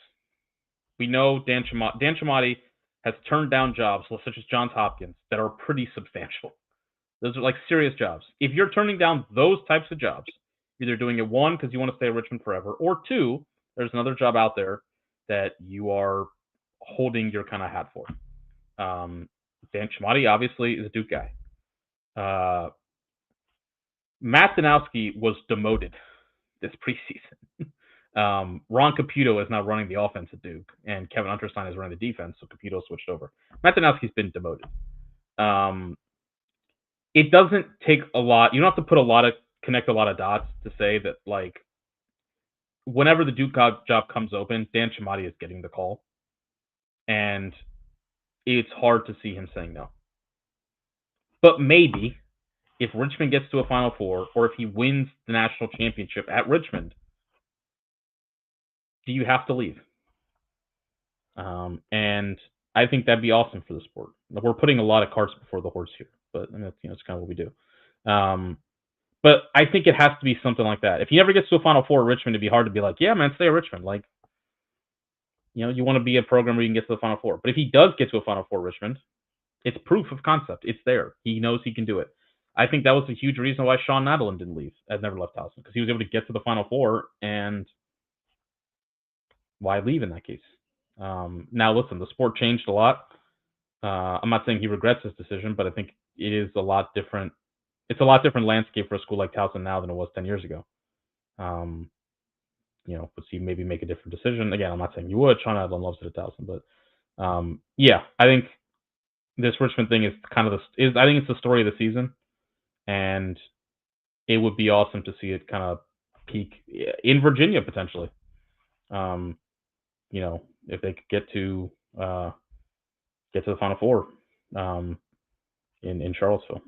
We know Dan Chamati has turned down jobs such as Johns Hopkins that are pretty substantial. Those are serious jobs. If you're turning down those types of jobs, either doing it, one, because you want to stay at Richmond forever, or two, there's another job out there that you are holding your kind of hat for. Dan Chamati obviously is a Duke guy. Matt Danowski was demoted this preseason. Ron Caputo is now running the offense at Duke, and Kevin Unterstein is running the defense, so Caputo switched over. Matt Danowski's been demoted. It doesn't take a lot. You don't have to connect a lot of dots to say that, whenever the Duke job comes open, Dan Chamati is getting the call. And it's hard to see him saying no. But maybe if Richmond gets to a Final Four, or if he wins the national championship at Richmond, do you have to leave? And I think that'd be awesome for the sport. We're putting a lot of carts before the horse here, but that's it's kind of what we do. But I think it has to be something like that. If he ever gets to a Final Four at Richmond, it'd be hard to be yeah, man, stay at Richmond. You want to be a program where you can get to the Final Four. But if he does get to a Final Four at Richmond, it's proof of concept. It's there. He knows he can do it. I think that was a huge reason why Sean Madeline didn't leave. Never left Towson, because he was able to get to the Final Four, and why leave in that case? Now, listen, the sport changed a lot. I'm not saying he regrets his decision, but I think it is a lot different. It's a lot different landscape for a school like Towson now than it was 10 years ago. Would he maybe make a different decision? Again, I'm not saying you would. Sean Madeline loves it at Towson, but yeah, I think this Richmond thing is kind of I think it's the story of the season, and it would be awesome to see it kind of peak in Virginia potentially. If they could get to the Final Four in Charlottesville.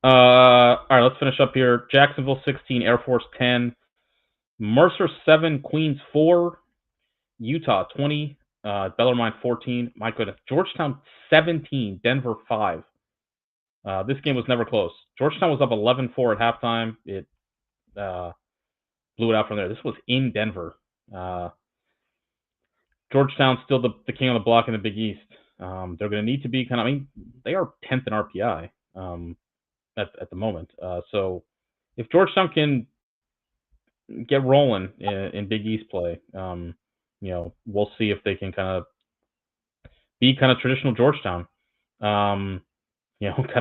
All right, let's finish up here. Jacksonville 16, Air Force 10, Mercer 7, Queens 4, Utah 20, Bellarmine 14. My goodness, Georgetown 17, Denver 5. This game was never close. Georgetown was up 11-4 at halftime. It blew it out from there. This was in Denver. Georgetown's still the king on the block in the Big East. They're going to need to be they are 10th in RPI at the moment. So if Georgetown can get rolling in Big East play, we'll see if they can kind of be kind of traditional Georgetown. Kind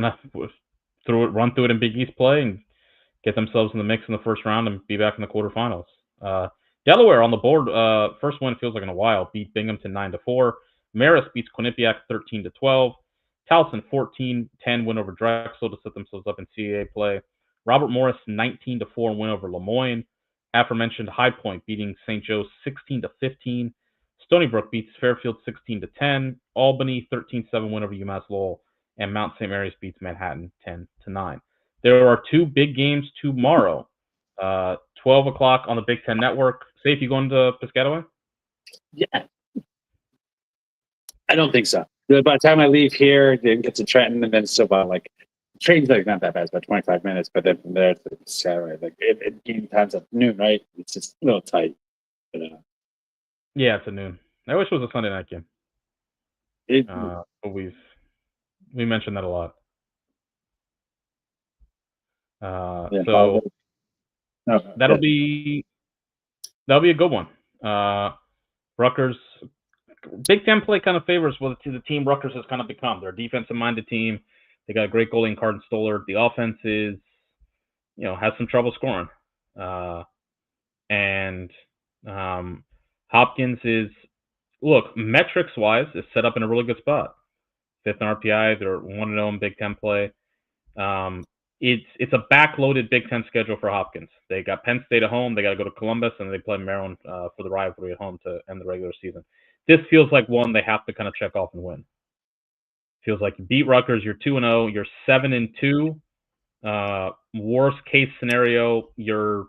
of run through it in Big East play and get themselves in the mix in the first round and be back in the quarterfinals. Delaware on the board, first win feels like in a while, beat Binghamton 9-4. Marist beats Quinnipiac 13-12. Towson 14-10 win over Drexel to set themselves up in CAA play. Robert Morris 19-4 win over Lemoyne. Aforementioned High Point beating St. Joe's 16-15. Stony Brook beats Fairfield 16-10. Albany 13-7 win over UMass Lowell. And Mount St. Mary's beats Manhattan 10-9. There are two big games tomorrow. 12 o'clock on the Big Ten Network. Safe, you going to Piscataway? Yeah. I don't think so. By the time I leave here, then get to Trenton, and then it's still about like train's like not that bad, it's about 25 minutes. But then from there to Saturday, like game time's at noon, right? It's just a little tight. But, Yeah, it's at noon. I wish it was a Sunday night game. it, But we mentioned that a lot. yeah, So no, that'll be a good one. Rutgers, Big Ten play kind of favors what the team Rutgers has kind of become. They're a defensive-minded team. They got a great goalie in Carden Stoller. The offense is, has some trouble scoring. And Hopkins is, look, metrics-wise, is set up in a really good spot. 5th in RPI. They're 1-0 in Big Ten play. It's a backloaded Big Ten schedule for Hopkins. They got Penn State at home. They got to go to Columbus, and they play Maryland for the rivalry at home to end the regular season. This feels like one they have to kind of check off and win. Feels like you beat Rutgers, you're 2-0, you're 7-2. Worst case scenario, you're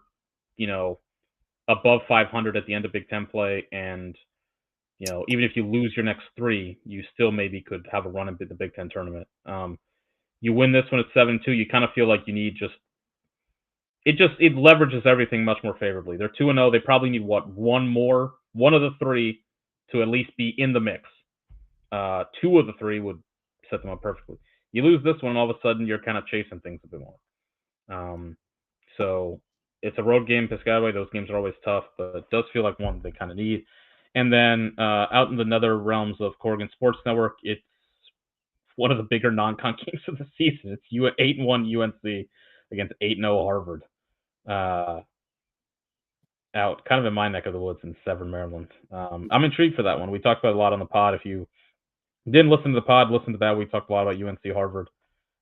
above 500 at the end of Big Ten play, and even if you lose your next 3, you still maybe could have a run into the Big Ten tournament. You win this one at 7-2, you kind of feel like you need it leverages everything much more favorably. They're 2-0. They probably need one of the 3 to at least be in the mix. 2 of the 3 would set them up perfectly. You lose this one, all of a sudden you're kind of chasing things a bit more. So it's a road game, Piscataway. Those games are always tough, but it does feel like one they kind of need. And then out in the nether realms of Corrigan Sports Network, it's one of the bigger non-con games of the season. It's 8-1 UNC against 8-0 Harvard. Out kind of in my neck of the woods in Severn, Maryland. I'm intrigued for that one. We talked about it a lot on the pod. If you didn't listen to the pod, listen to that. We talked a lot about UNC Harvard.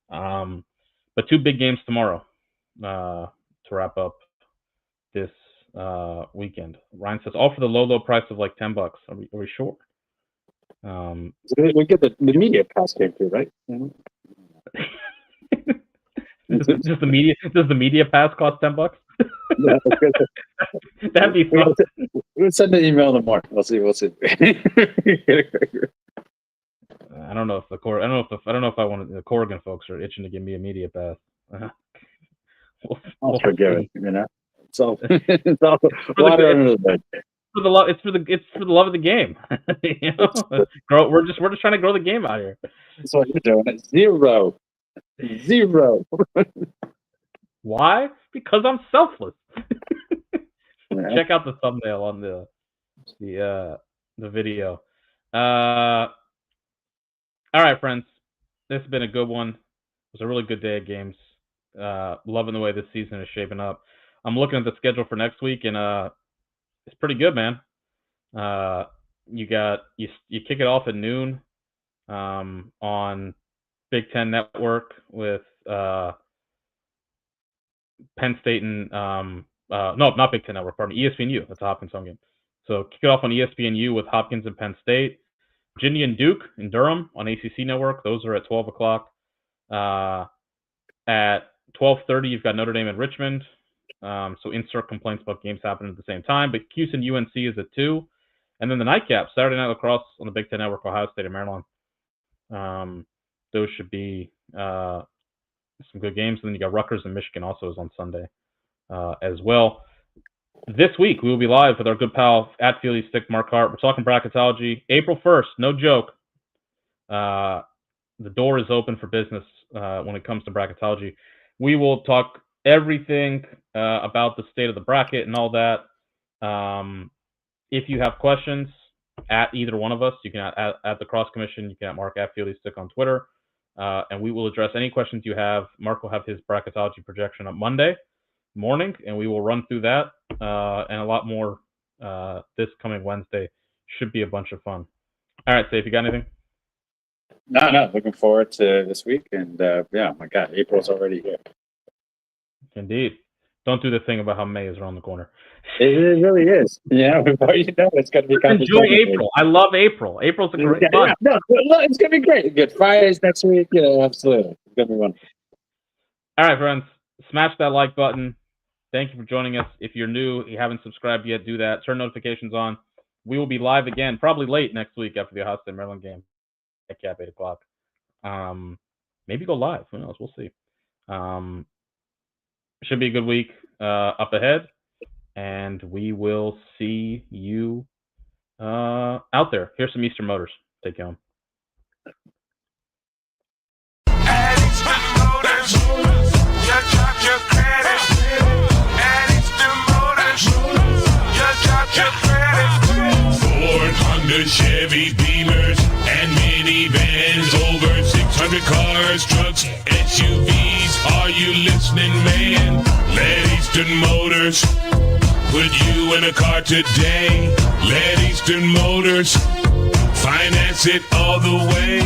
But 2 big games tomorrow to wrap up this weekend. Ryan says, all for the low price of like $10. Are we sure? we get the media pass came through, right? Does the media pass cost $10? Yeah, That'd be fun. We'll send an email in the morning. We'll see. I don't know if the Corrigan folks are itching to give me a media pass. I'll forgive it. It's all water under the bed. It's for the love of the game. We're just trying to grow the game out here. That's what you're doing. Zero. Why? Because I'm selfless. Yeah. Check out the thumbnail on the video. All right, friends. This has been a good one. It was a really good day of games. Loving the way this season is shaping up. I'm looking at the schedule for next week, and it's pretty good, man. You kick it off at noon on Big Ten Network with Penn State and no, not Big Ten Network, pardon me, ESPNU. That's a Hopkins home game. So kick it off on ESPNU with Hopkins and Penn State. Virginia and Duke in Durham on ACC Network. Those are at 12 o'clock. At 12:30, you've got Notre Dame and Richmond. So insert complaints about games happening at the same time. But Cuse and UNC is at 2. And then the nightcap, Saturday Night Lacrosse on the Big Ten Network, Ohio State and Maryland. Those should be some good games. And then you got Rutgers and Michigan also is on Sunday as well. This week, we will be live with our good pal at Feely Stick, Mark Hart. We're talking bracketology. April 1st, no joke. The door is open for business when it comes to bracketology. We will talk everything about the state of the bracket and all that. If you have questions at either one of us, you can at the Cross Commission, you can at Mark at Feely Stick on Twitter, and we will address any questions you have. Mark will have his bracketology projection on Monday morning, and we will run through that and a lot more this coming Wednesday. Should be a bunch of fun. All right, Safe, you got anything? No. Looking forward to this week, and yeah, my God, April's already here. Indeed. Don't do the thing about how May is around the corner. It really is. Yeah, before you know, it's going to be kind of enjoy April. I love April. April's a great month. Yeah, no, it's going to be great. Good Fridays next week. Yeah, absolutely. It's going to be wonderful. All right, friends. Smash that like button. Thank you for joining us. If you're new, you haven't subscribed yet, do that. Turn notifications on. We will be live again, probably late next week after the Ohio State Maryland game. Cap 8 o'clock. Maybe go live. Who knows? We'll see. Should be a good week up ahead, and we will see you out there. Here's some Eastern Motors. Take you home. At Eastern Motors, you drop your credit. At Eastern Motors, you drop your credit. Ford, Honda, Chevy, Beamers, and minivans. Over 600 cars, trucks, SUVs. Are you listening, man? Let Eastern Motors put you in a car today. Let Eastern Motors finance it all the way.